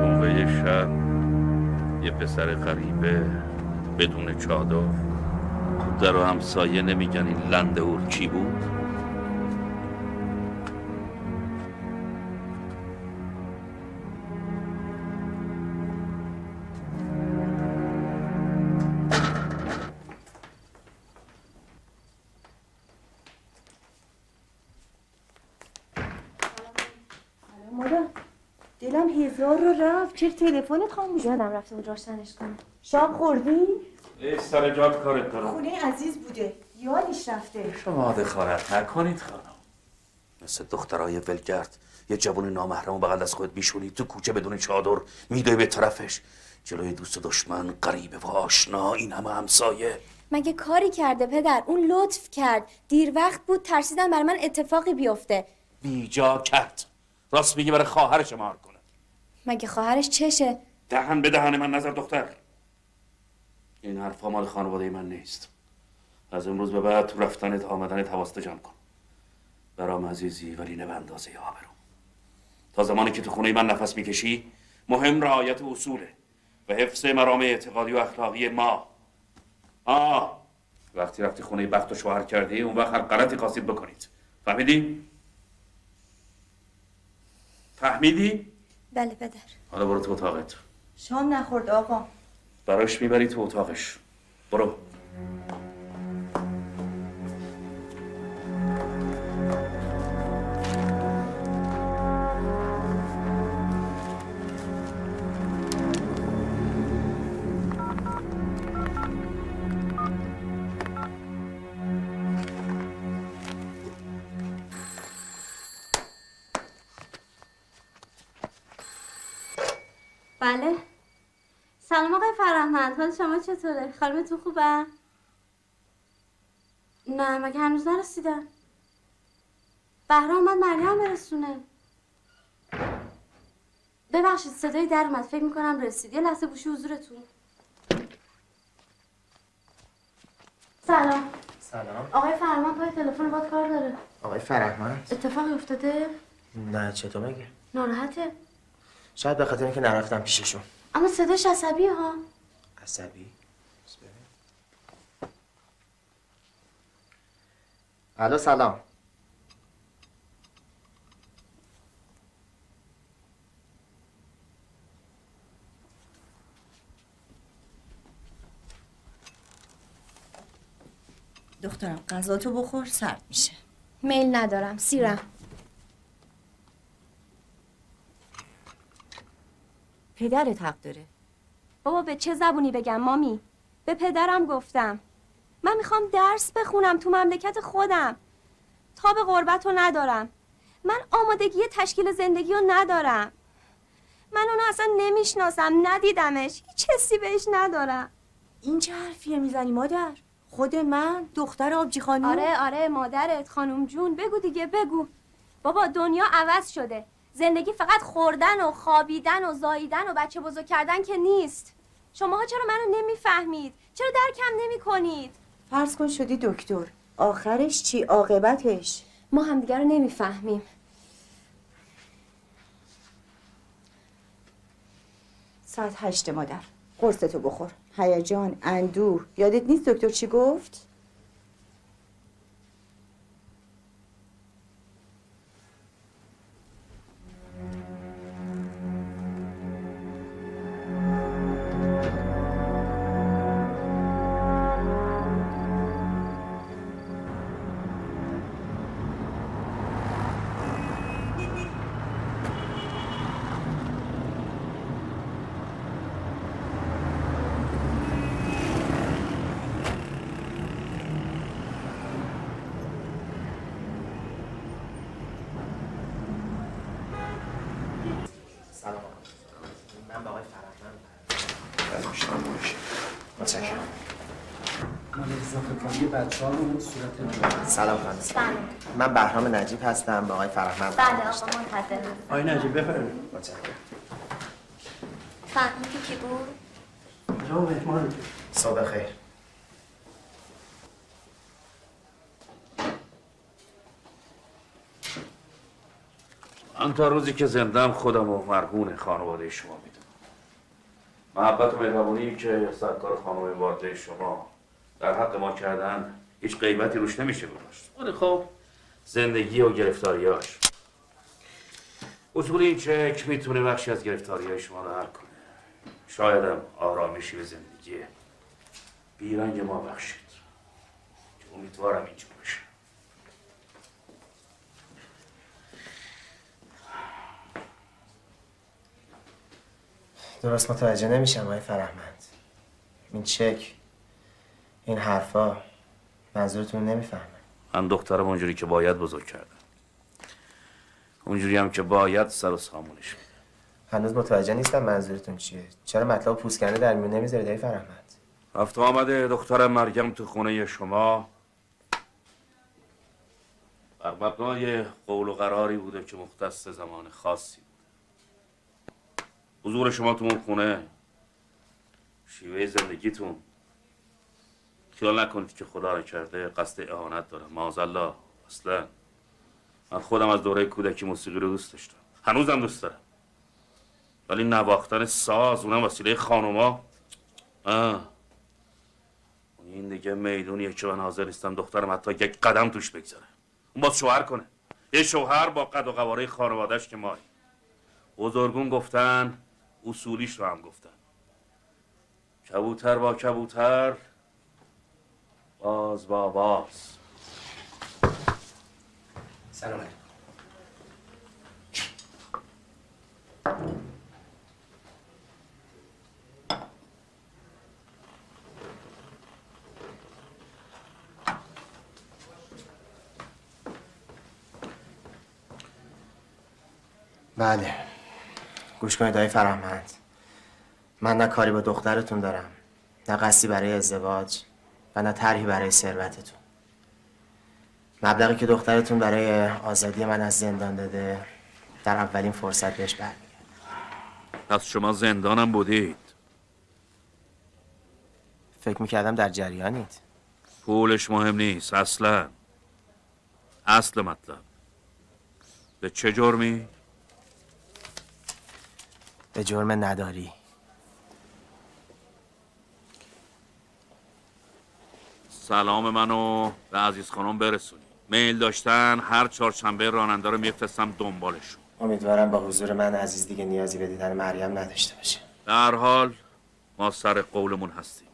موقع شب یه پسر غریبه بدون چادر در و همسایه نمیگن این لنده اور کی بود؟ دلم هزار رو رفت. چرا تلفنت خاموش؟ یادم رفته بود روشنش کنم. شام خوردی؟ سر جات کارت دارم. خونه عزیز بوده. یادش رفته. شما دخالت نکنید خانم. مثل دخترای ولگرد یه جوون نامحرم بغل از خودت میشونی تو کوچه بدون چادر میدوی به طرفش جلوی دوست دشمن غریبه و آشنا این همه همسایه. مگه کاری کرده پدر؟ اون لطف کرد. دیر وقت بود ترسیدم برای من اتفاقی بیفته. بیجا کرد. راست میگه برای خواهرش مهار کنه. مگه خواهرش چشه؟ دهن به دهن من نظر دختر. این حرفا مال خانواده من نیست. از امروز به بعد تو رفتنت آمدنت حواست جمع کن. برام عزیزی ولی نه به اندازه آبرو. تا زمانی که تو خونه من نفس میکشی مهم رعایت اصوله و حفظ مرام اعتقادی و اخلاقی ما. وقتی رفتی خونه بخت و شوهر کردی اون وقت هر غلطی خواستید بکنید. فهمیدی؟ فهمیدی؟ بله پدر. حالا برو تو اتاقت. شام نخورد آقا. براش میبری تو اتاقش. برو. بله. سلام آقای فرهمند. حال شما چطوره؟ خانمتون خوبه؟ نه مگه هنوز نرسیدن؟ بهرام اومد مریم برسونه. ببخشید صدای در اومد. فکر میکنم رسید. یه لحظه گوشی حضورتون. سلام. سلام. آقای فرهمند پای تلفن باهات کار داره. آقای فرهمند؟ اتفاقی افتاده؟ نه چطور مگه؟ ناراحته؟ شاید به خاطر اینکه نرفتم پیششون. اما صداش عصبیه ها. عصبی؟ الو سلام. دخترم غذاتو بخور سرد میشه. میل ندارم. سیرم. پدرت حق داره. بابا به چه زبونی بگم مامی؟ به پدرم گفتم من میخوام درس بخونم تو مملکت خودم. تاب غربت رو ندارم. من آمادگی تشکیل زندگی رو ندارم. من اونو اصلا نمیشناسم، ندیدمش، هیچ حسی بهش ندارم. این چه حرفیه میزنی مادر؟ خود من دختر آبجی خانوم؟ آره مادرت خانوم جون. بگو دیگه بگو. بابا دنیا عوض شده. زندگی فقط خوردن و خوابیدن و زاییدن و بچه بزرگ کردن که نیست. شماها چرا منو نمیفهمید؟ چرا درکم نمیکنید؟ فرض کن شدی دکتر، آخرش چی؟ عاقبتش؟ ما همدیگه رو نمیفهمیم. ساعت 8 مادر، قرصتو بخور. هیجان، اندوه، یادت نیست دکتر چی گفت؟ سلام خانم. من بهرام نجیب هستم، با آقای فرهمند. بله آقا منتظر. آقای نجیب بفرمایید. متشکرم. فهمیدی کی بود؟ جناب مهمان. صبح خیر. من تا روزی که زندم خودم و مرهون خانواده شما میدونم. محبت و مهربونی که سرکار خانواده شما در حق ما کردن هیچ غیبتی روش نمیشه گذاشت. ولی خب زندگی و گرفتاریاش. اصول این چک میتونه بخشی از گرفتاریای شما رو حل کنه. شایدم آرامشی به زندگی بیرنگ ما بخشید. که امیدوارم اینجور بشه. درست متوجه نمیشم آقای فرهمند. این چک، این حرفا، منظورتون نمیفهمم. من دخترم اونجوری که باید بزرگ کردم. اونجوری هم که باید سر و سامونش میده. هنوز متوجه نیستم منظورتون چیه. چرا مطلب پوسکنده در میون نمیذارید آقای فرهمند؟ رفت آمده دختر مریم تو خونه شما بر مبنای قول و قراری بوده که مختص زمان خاصی بود. حضور شما تو اون خونه، شیوه زندگیتون، خیال نکنید که خدا کرده قصد اهانت دارم. معاذالله. اصلا من خودم از دوره کودکی موسیقی رو دوست داشتم، هنوزم دوست دارم، ولی نواختن ساز، اونم وسیله خانوما، این دیگه میدونیه که من حاضر نیستم دخترم حتی یک قدم توش بگذاره. اون باید شوهر کنه، یه شوهر با قد و قواره خانواده‌اش که مایی. بزرگون گفتن، اصولیش رو هم گفتن، کبوتر با کبوتر، باز با باز. سلام علیکم. بله، گوش کنید آقای فرهمند. من نه کاری با دخترتون دارم، نه قصدی برای ازدواج و نه طرحی برای ثروتتون. مبلغی که دخترتون برای آزادی من از زندان داده در اولین فرصت بهش برمیگرده. پس شما زندانم بودید؟ فکر میکردم در جریانید. پولش مهم نیست اصلا. اصل مطلب به چه جرمی؟ به جرم نداری. سلام منو به عزیز خانم برسونی. میل داشتن هر چهارشنبه راننده رو میفرستم دنبالشون. امیدوارم با حضور من عزیز دیگه نیازی به دیدن مریم نداشته باشه. به هر حال ما سر قولمون هستیم.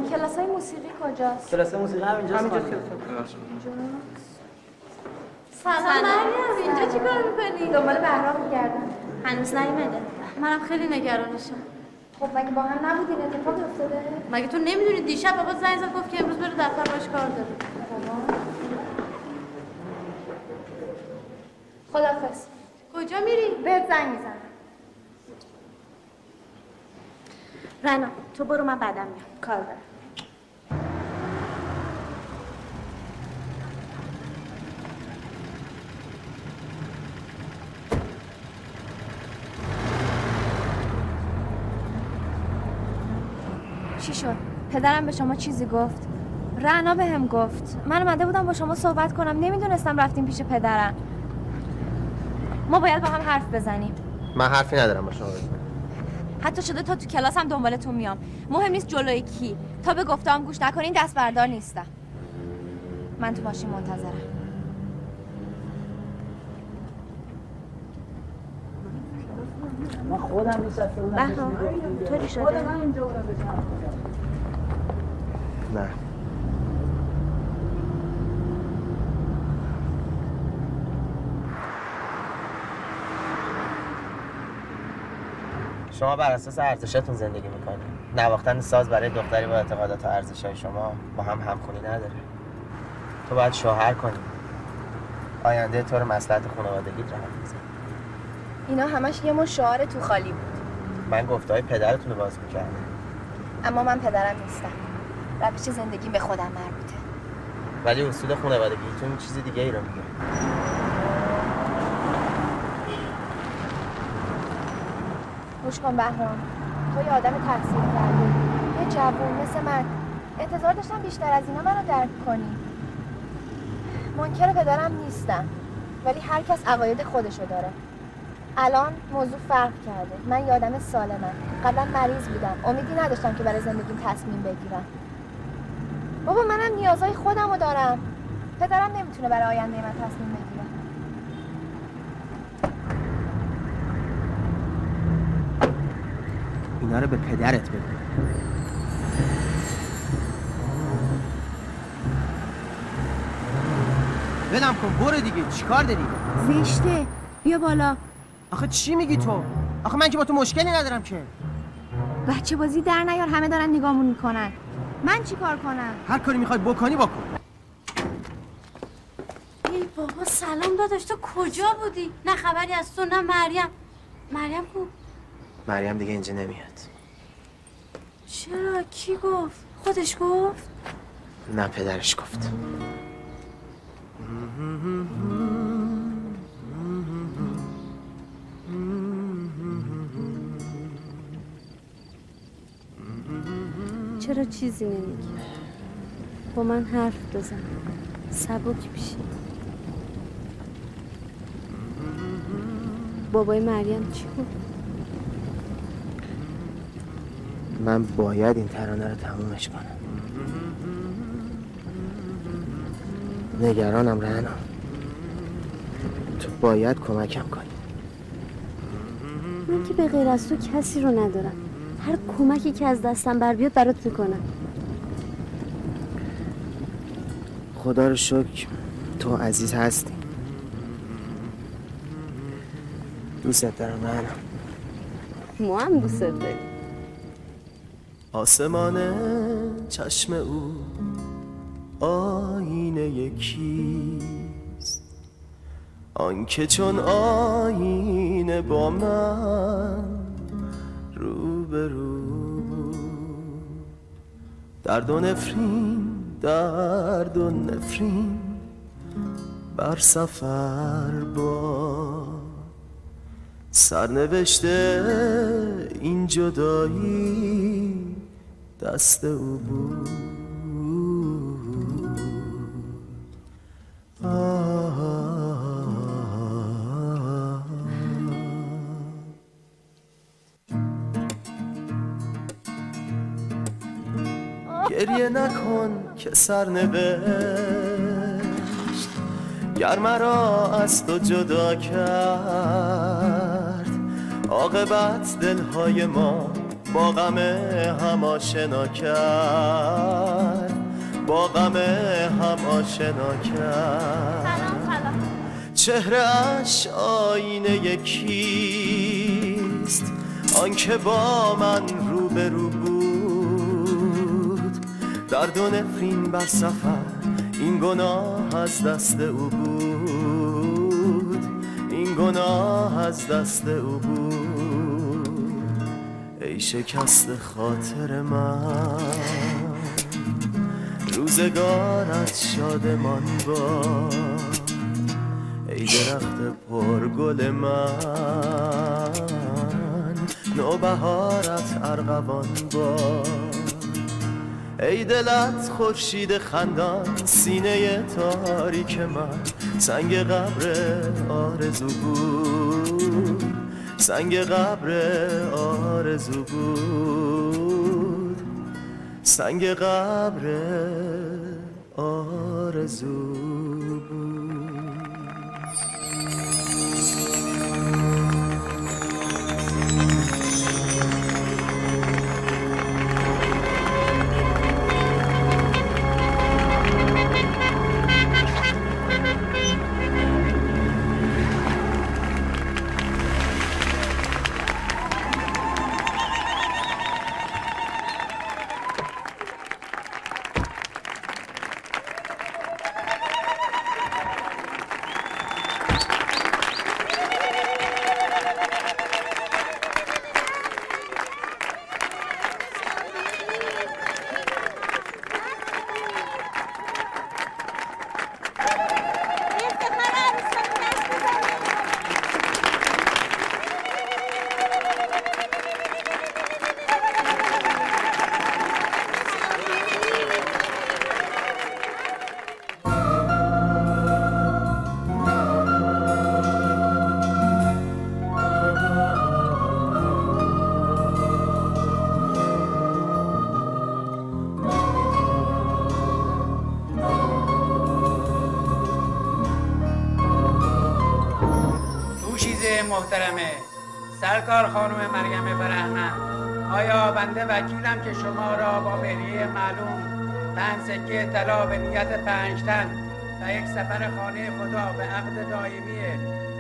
کلاس های موسیقی کجاست؟ کلاس موسیقی همینجاست. سلام مریم، اینجا چی کار میکنی؟ دنبال بهرام میگردم. هنوز نیومده. منم خیلی نگرانشم. خب مگه با هم نبودین اتفاقی افتاده؟ مگه تو نمیدونی دیشب بابا زنگ زد گفت که امروز بره دفتر باش کار داره. خداحافظ. کجا میری؟ بهت زنگ میزنم. رنا تو برو من بعدم میام کار دارم. چی شد؟ پدرم به شما چیزی گفت؟ رعنا بهم گفت. من اومده بودم با شما صحبت کنم، نمیدونستم رفتیم پیش پدرم. ما باید با هم حرف بزنیم. من حرفی ندارم با شما بزنم. حتی شده تا تو کلاسم دنبالتون میام. مهم نیست جلوی کی. تا به گفتم گوش نکنین دست بردار نیستم. من تو ماشین منتظرم. من خودم می‌سفر بهرام طوری شده؟ خودم اینجا بودم بزنم. نه. شما بر اساس ارزشاتون زندگی میکنید. نواختن ساز برای دختری با اعتقادات و ارزش‌های شما با هم همخوانی نداره. تو باید شوهر کنی. آینده تو رو مصلحت خانوادگیت رو حرف بزنی. اینا همش یه مو شعار تو خالی بود. من گفته‌های پدرتون رو باز می‌کردم. اما من پدرم نیستم. روش زندگی به خودم مربوطه. ولی اصول خانوادگیتون چیز دیگه ای رو میگه. گوش کن بهرام، تو یه آدم تحصیل کرده، یه جوون مثل من. انتظار داشتم بیشتر از اینا منو درک کنی. منکر پدرم نیستم، ولی هر کس عقاید خودشو داره. الان موضوع فرق کرده. من یه آدم سالمم. قبلا مریض بودم. امیدی نداشتم که برای زندگیم تصمیم بگیرم. بابا منم نیازهای خودمو دارم. پدرم نمیتونه برای آینده من تصمیم بگیره. اینا رو به پدرت بگو. ولم کن برو دیگه. چیکار داری؟ زشته. بیا بالا. آخه چی میگی تو؟ آخه من که با تو مشکلی ندارم که. بچه بازی در نیار، همه دارن نگامون میکنن. من چی کار کنم؟ هر کاری میخوای بکنی بکن. ای بابا سلام داداش، تو کجا بودی؟ نه خبری از تو نه مریم. مریم کو؟ مریم دیگه اینجا نمیاد. چرا؟ کی گفت؟ خودش گفت؟ نه پدرش گفت. چرا چیزی نمیگی؟ با من حرف بزن، سبک بشی. بابای مریم چی گفت؟ من باید این ترانه رو تمومش کنم. نگرانم رعنا. تو باید کمکم کنی. من که به غیر از تو کسی رو ندارم. هر کمکی که از دستم بر بیاد برات میکنم. خدا رو شکر تو عزیز هستی. دوست دارم رعنا. ما هم دوست داریم. آسمان چشم او آینه یکیست، آنکه چون آینه با من روبرو. درد و نفرین بر سفر با سرنوشته این جدایی دست او بود. گریه نکن که سرنوشت گر مرا از تو جدا کرد، عاقبت دلهای ما با غم هم آشنا کرد، با غم هم آشنا کرد. چهره اش آینه یکیست، آنکه با من رو روبرو بود، درد و نفرین بر سفر این گناه از دست او بود، این گناه از دست او بود. ای شکست خاطر من، روزگارت شادمان باد. ای درخت پرگل من، نوبهارت ارغوان باد. ای دلت خورشید خندان، سینه تاریک من سنگ قبر آرزو بود، سنگ قبر آرزو بود، سنگ قبر آرزو بود. محترمه سرکار خانم مریم برهمن، آیا بنده وکیلم که شما را با مهریه معلوم 5 سکه طلا به نیت 5 تن و یک سفر خانه خدا به عقد دائمی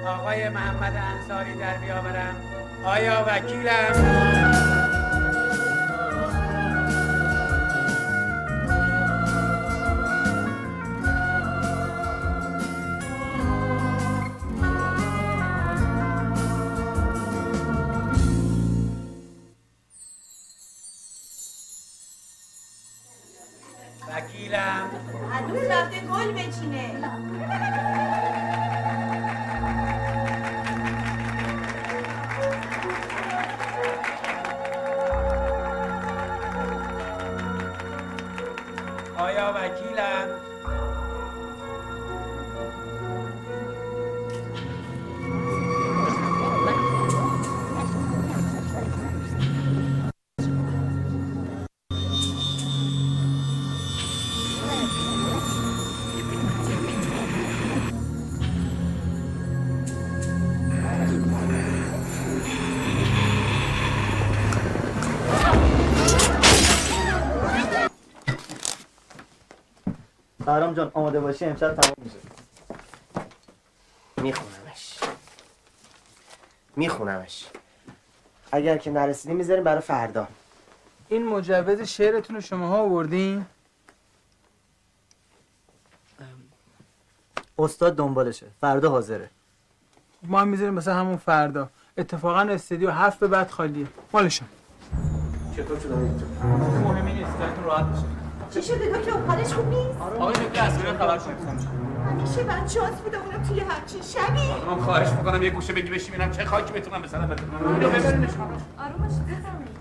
آقای محمد انصاری در بیاورم؟ آیا وکیلم؟ وکیلم هنوز رفته گل بچینه. آیا وکیلم؟ بهرام جان آماده باشی امشب تمام میشه. میخونمش اگر که نرسیدیم میذاریم برای فردا. این مجوز شعرتون رو شماها آوردین؟ استاد دنبالشه، فردا حاضره. ما هم میذاریم مثلا همون فردا. اتفاقا استودیو 7 به بعد خالیه. مالشون چطور شده دکتر؟ مهمی نیست، خیالتون راحت بشه. چی شده دکتر؟ حالش خوب نیست؟ آقای دکتر اصلا خبر کنید. همیشه من شانس بودم اونم توی همچین شبی. من خواهش میکنم یه گوشه بگی بشی ببینم چه خاکی بتونم بزنم بدونم. اینو ببرینش. آروم باش بفرمایید.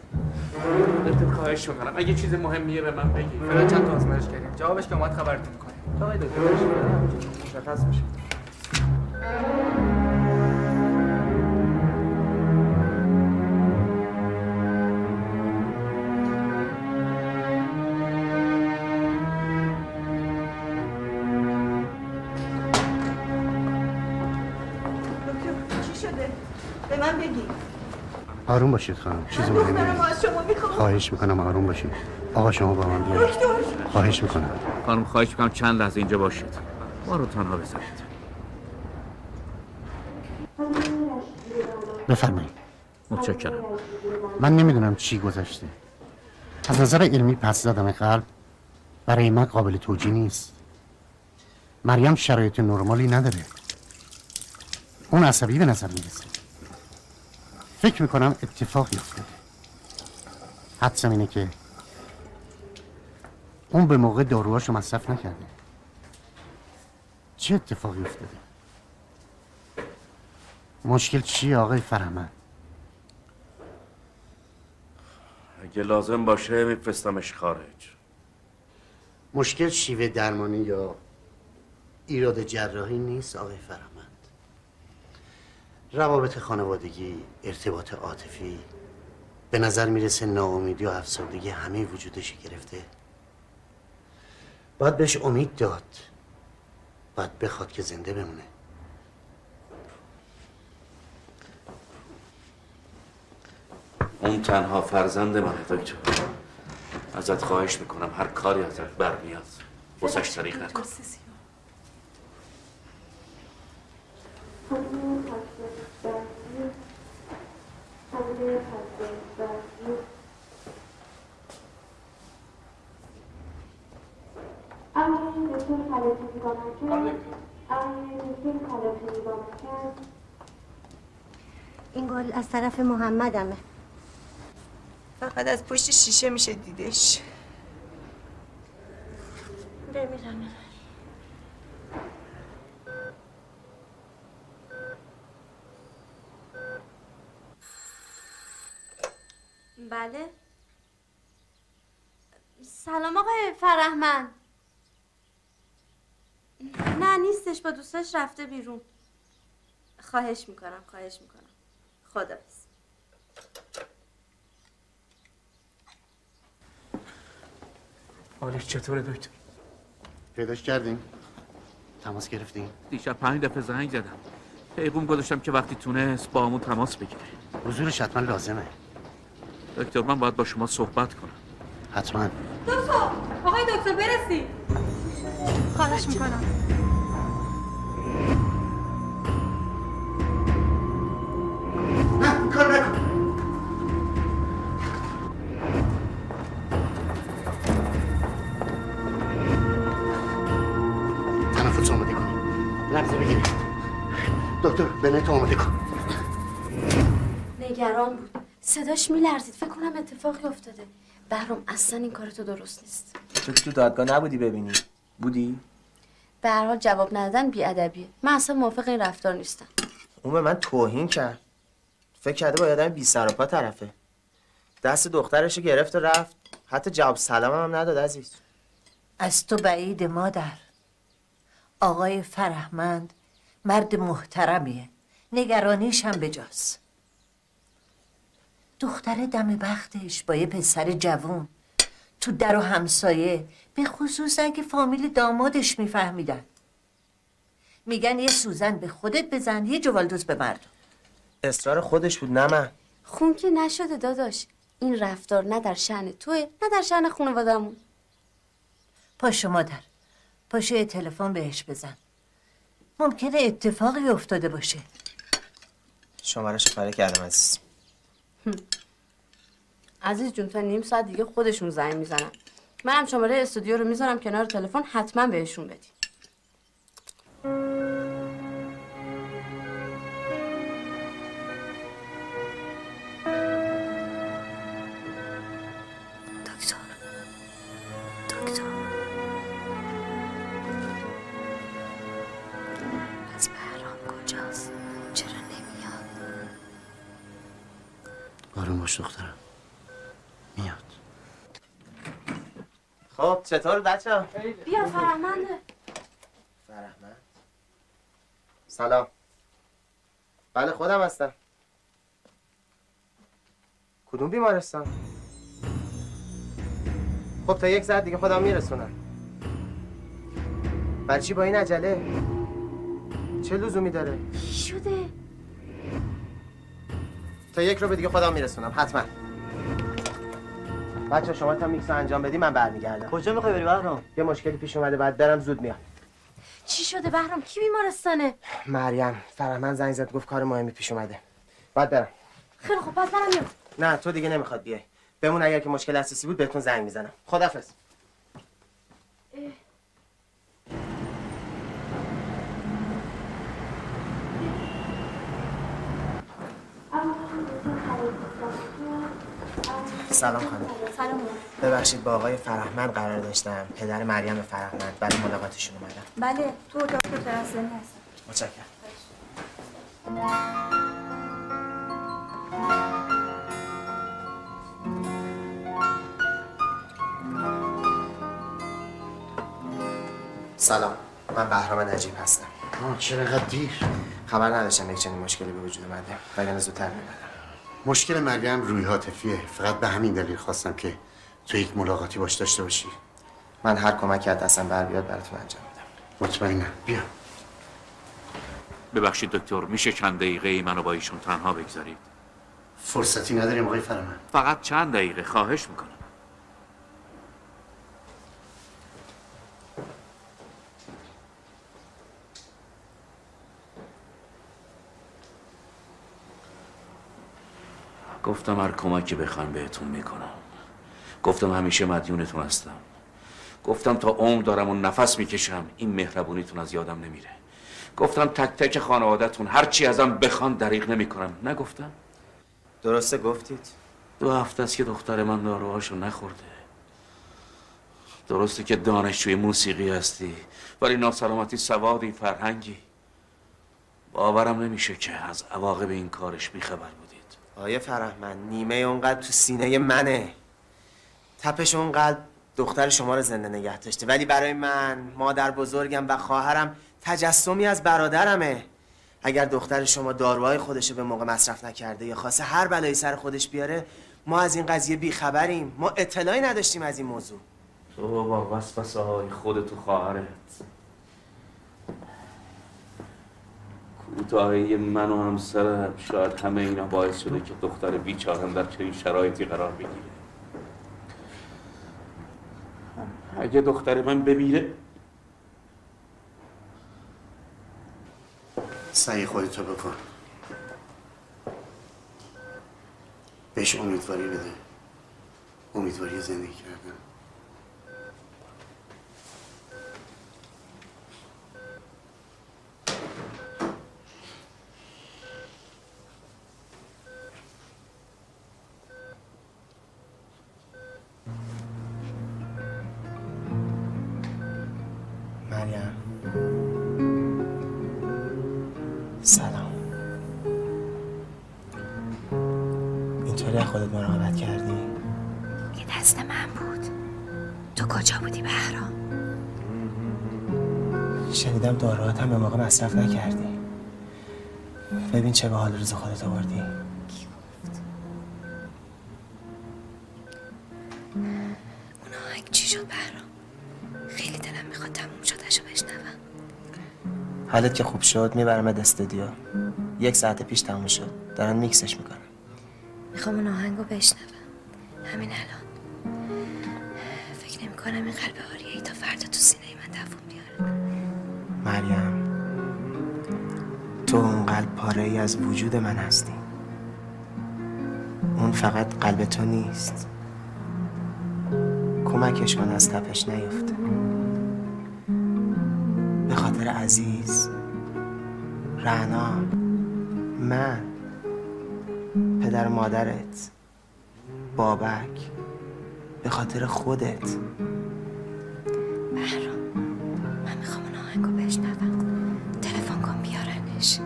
دکتر خواهش میکنم اگه چیز مهمیه به من بگی. فعلا چند تا آزمایش کردیم. جوابش که اومد خبرتون میکنه. تا آقای دکتر مشخص میشه. به من بگی. آروم باشید خانم، چیزی مهمی نیست. دخترم از شما میخوام. خواهش میکنم آروم باشید. آقا شما با من بیاید. دکتر خواهش میکنم. خانم خواهش میکنم چند لحظه اینجا باشید. ما رو تنها بذارید. بفرمایید. متشکرم. من نمیدونم چی گذشته. از نظر علمی پس زدن قلب برای من قابل توجیه نیست. مریم شرایط نرمالی نداره. اون عصبی به نظر میرسه. فکر میکنم اتفاقی افتاده. حدسم اینه که اون به موقع داروهاشو مصرف نکرده. چه اتفاقی افتاده؟ مشکل چیه آقای فرهمند؟ اگه لازم باشه میفرستمش خارج. مشکل شیوه درمانی یا ایراد جراحی نیست آقای فرهمند. روابط خانوادگی، ارتباط عاطفی، به نظر میرسه ناامیدی و افسردگی همه وجودش گرفته. باید بهش امید داد. باید بخواد که زنده بمونه. اون تنها فرزند منه دکتر. ازت خواهش میکنم هر کاری ازت برمیاد واسش طریق نکن. این گل از طرف محمدمه. فقط از پشت شیشه میشه دیدش. بمیرم. بله. سلام آقای فرهمند. نه نیستش، با دوستاش رفته بیرون. خواهش میکنم خداحافظ. حالش چطوره دکتر؟ پیداش کردیم؟ تماس گرفتیم؟ دیشب 5 دفعه زنگ زدم. پیغام گذاشتم که وقتی تونست با همون تماس بگیره. حضورش حتما لازمه. دکتر من باید با شما صحبت کنم. حتما. دکتر، آقای دکتر برسی. خواهش میکنم. نه کار نکن. تنفس آماده کن. لحظه بگیری. دکتر بنت آماده کن. نگران بود. صداش میلرزید. فکر کنم اتفاقی افتاده. بهرام اصلا این کار تو درست نیست. تو دادگاه نبودی ببینی؟ بودی؟ به هر حال جواب ندادن بی‌ادبیه. من اصلا موافق این رفتار نیستم. اون به من توهین کرد. فکر کرده با آدم بی سر و پا طرفه. دست دخترش گرفت و رفت. حتی جواب سلام هم نداد عزیز. از تو بعید مادر. آقای فرهمند مرد محترمیه. نگرانیش هم بجاست. دختر دم بختش با یه پسر جوون تو در و همسایه، به خصوص اگه فامیل دامادش میفهمیدن. میگن یه سوزن به خودت بزن، یه جوالدوز به مردم. اصرار خودش بود نه من. خون که نشده داداش. این رفتار نه در شأن توه نه در شأن خانواده‌مون. پاشو مادر، پاشو یه تلفن بهش بزن. ممکنه اتفاقی افتاده باشه. شمارش پاره کردم عزیز. عزیز جون تا نیم ساعت دیگه خودشون زنگ میزنن. منم شماره استودیو رو میذارم کنار تلفن، حتما بهشون بدی. دکتر پس بهرام کجاست؟ چرا نمیاد؟ آروم باش دخترم، میاد. خب چطور بچه‌ها؟ بیا فرهمنده. فرهمند؟ سلام. بله خودم هستم. کدوم بیمارستان؟ خب تا 1 ساعت دیگه خودم میرسونم. برای چی با این عجله؟ چه لزومی داره؟ شده؟ تا 1 رو دیگه خودم میرسونم حتما. بچه شما تا میکس انجام بدی من برمیگردم. کجا میخوای بری بهرام؟ یه مشکلی پیش اومده بعد برم زود میام. چی شده بهرام؟ کی بیمارستانه؟ مریم فرهمند زنگ زد گفت کار مهمی پیش اومده. بعد برم. خیلی خوب پس منم میام. نه تو دیگه نمیخواد بیای. بمون، اگر که مشکل اساسی بود بهتون زنگ میزنم. خداحافظ. سلام خانم. سلام. ببخشید با آقای فرهمند قرار داشتم، پدر مریم فرهمند، برای ملاقاتشون اومدم. بله تو اتاق دکتر اصلانی هستم. متشکرم. سلام، من بهرام نجیب هستم. چرا دیر؟ خبر نداشتم یک چنین مشکلی به وجود اومده، وگرنه زودتر می‌اومدم. مشکل مریم روی عاطفیه. فقط به همین دلیل خواستم که تو یک ملاقاتی باش داشته باشی. من هر کمکی از دستم بر بیاد براتون انجام میدم. مطمئنم. بیا. ببخشید دکتر، میشه چند دقیقه منو با ایشون تنها بگذارید؟ فرصتی نداریم آقای فرهمند. فقط چند دقیقه، خواهش میکنم. گفتم هر کمکی بخواین بهتون میکنم. گفتم همیشه مدیونتون هستم. گفتم تا عمر دارم و نفس میکشم این مهربونیتون از یادم نمیره. گفتم تک تک خانواده‌تون هر چی ازم بخوان دریغ نمیکنم. نگفتم؟ درسته گفتید. 2 هفته است که دختر من داروهاشو نخورده. درسته که دانشجوی موسیقی هستی، ولی ناسلامتی سوادی، فرهنگی. باورم نمیشه که از عواقب این کارش بیخبر بودید. آیه فرهمند، نیمه اونقدر تو سینه منه. تپش اون قلب دختر شما رو زنده نگه داشته، ولی برای من، مادر بزرگم و خواهرم تجسمی از برادرمه. اگر دختر شما داروهای خودشو به موقع مصرف نکرده یا خواسته هر بلایی سر خودش بیاره، ما از این قضیه بیخبریم. ما اطلاعی نداشتیم از این موضوع. تو با وسوسه های خودت و خواهرت، کوتاهی من و همسرم، شاید همه اینا باعث شده که دختر بیچارم در چنین شرایطی قرار بگیره. اگه دختر من بمیره، سعی خودتو بکن، بهش امیدواری بده، امیدواری زندگی کردن. مریم سلام. اینطوری از خودت مراقبت کردی؟ یه دست من بود. تو کجا بودی بهرام؟ شنیدم داروهات هم به موقع مصرف نکردی. ببین چه به حال روز خودت آوردی. اون آهنگ چی شد بهرام؟ خیلی دلم میخواد تموم شدهشو بشنوم. حالت که خوب شد میبرمت استودیو. 1 ساعت پیش تموم شد. دارن میکسش میکنن. میخوام اون آهنگو بشنوم همین الان. فکر نمی‌کنم این قلب آریایی تا فردا تو سینه من دووم بیاره. مریم، تو اون قلب پاره ای از وجود من هستی. اون فقط قلب تو نیست. کمکش کن از تپش نیفته. به خاطر عزیز، رعنا، من، پدر مادرت، بابک، به خاطر خودت. بهرام، من میخوام اون آهنگو بشنوم. تلفن کن بیارنش.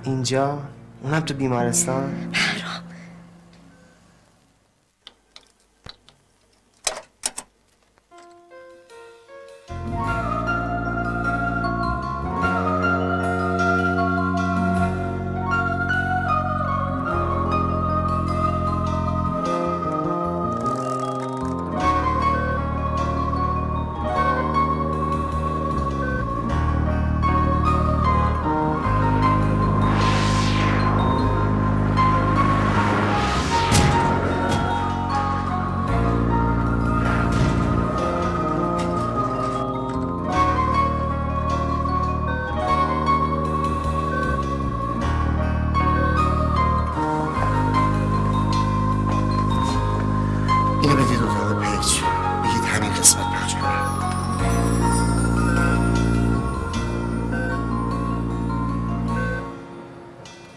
اینجا؟ اونم تو بیمارستان؟ بهرام،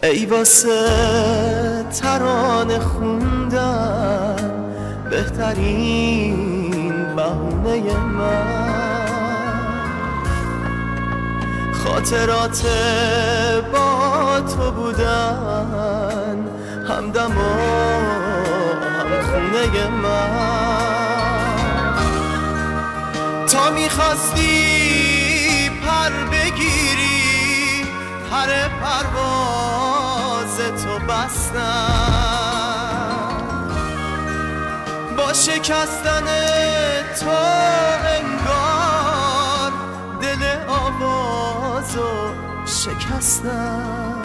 ای واسه ترانه خوندن بهترین بهونه من، خاطرات با تو بودن همدم و هم خونه من. تا میخواستی پر بگیری پر پرواز تو بستم، با شکستن تو انگار دل آوازو شکستم.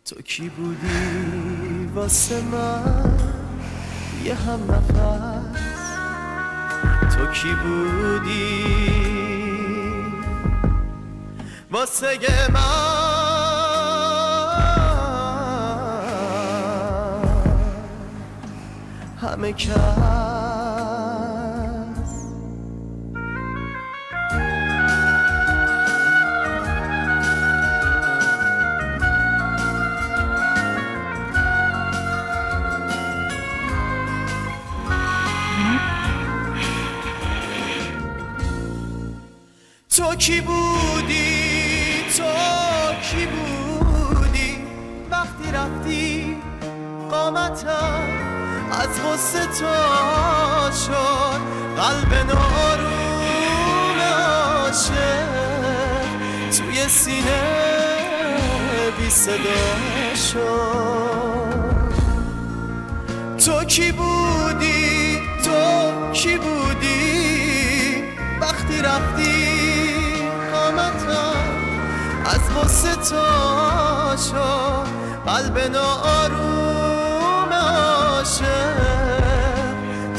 تو کی بودی واسه من یه هم نفس، تو کی بودی واسه من همه کس. تو کی بودی، تو کی بودی وقتی رفتی قامتم از غصه تا شد، قلب ناروم عاشق توی سینه بی صدا شد. تو کی بودی، تو کی بودی وقتی رفتی از غصه تا شد، قلب ناآروم عاشق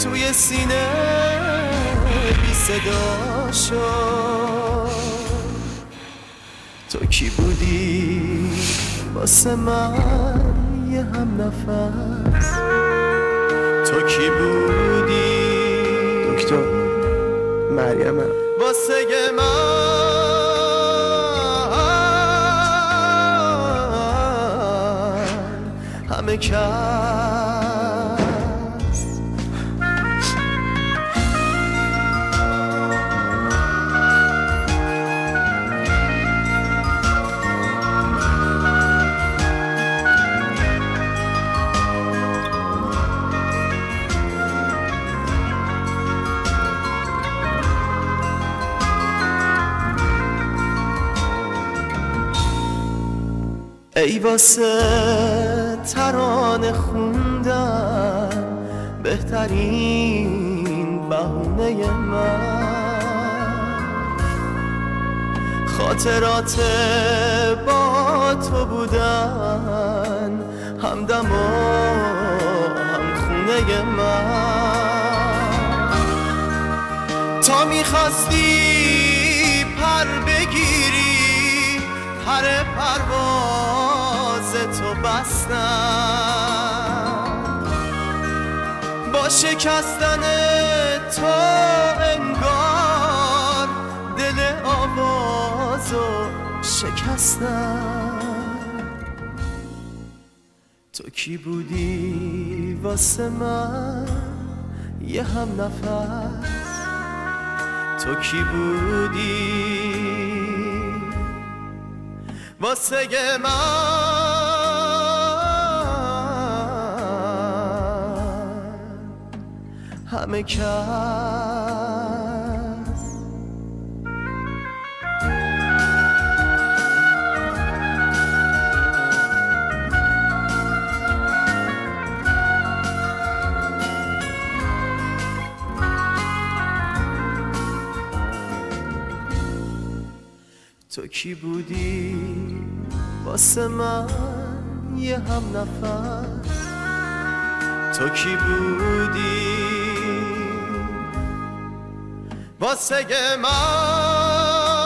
توی سینه بی صدا شد. تو کی بودی واسه من یه هم نفس، تو کی بودی دکتر مریم واسه من همه کس. ای واسه ترانه خوندن بهترین بهونه من، خاطرات با تو بودن همدم و هم خونه من. تا میخواستی پر بگیری پر پرواز تو بستم، با شکستن تو انگار دل آوازو شکستم. تو کی بودی واسه من یه هم نفس، تو کی بودی واسه من همه کس. تو کی بودی واسه من یه هم نفس، تو کی بودی واسه من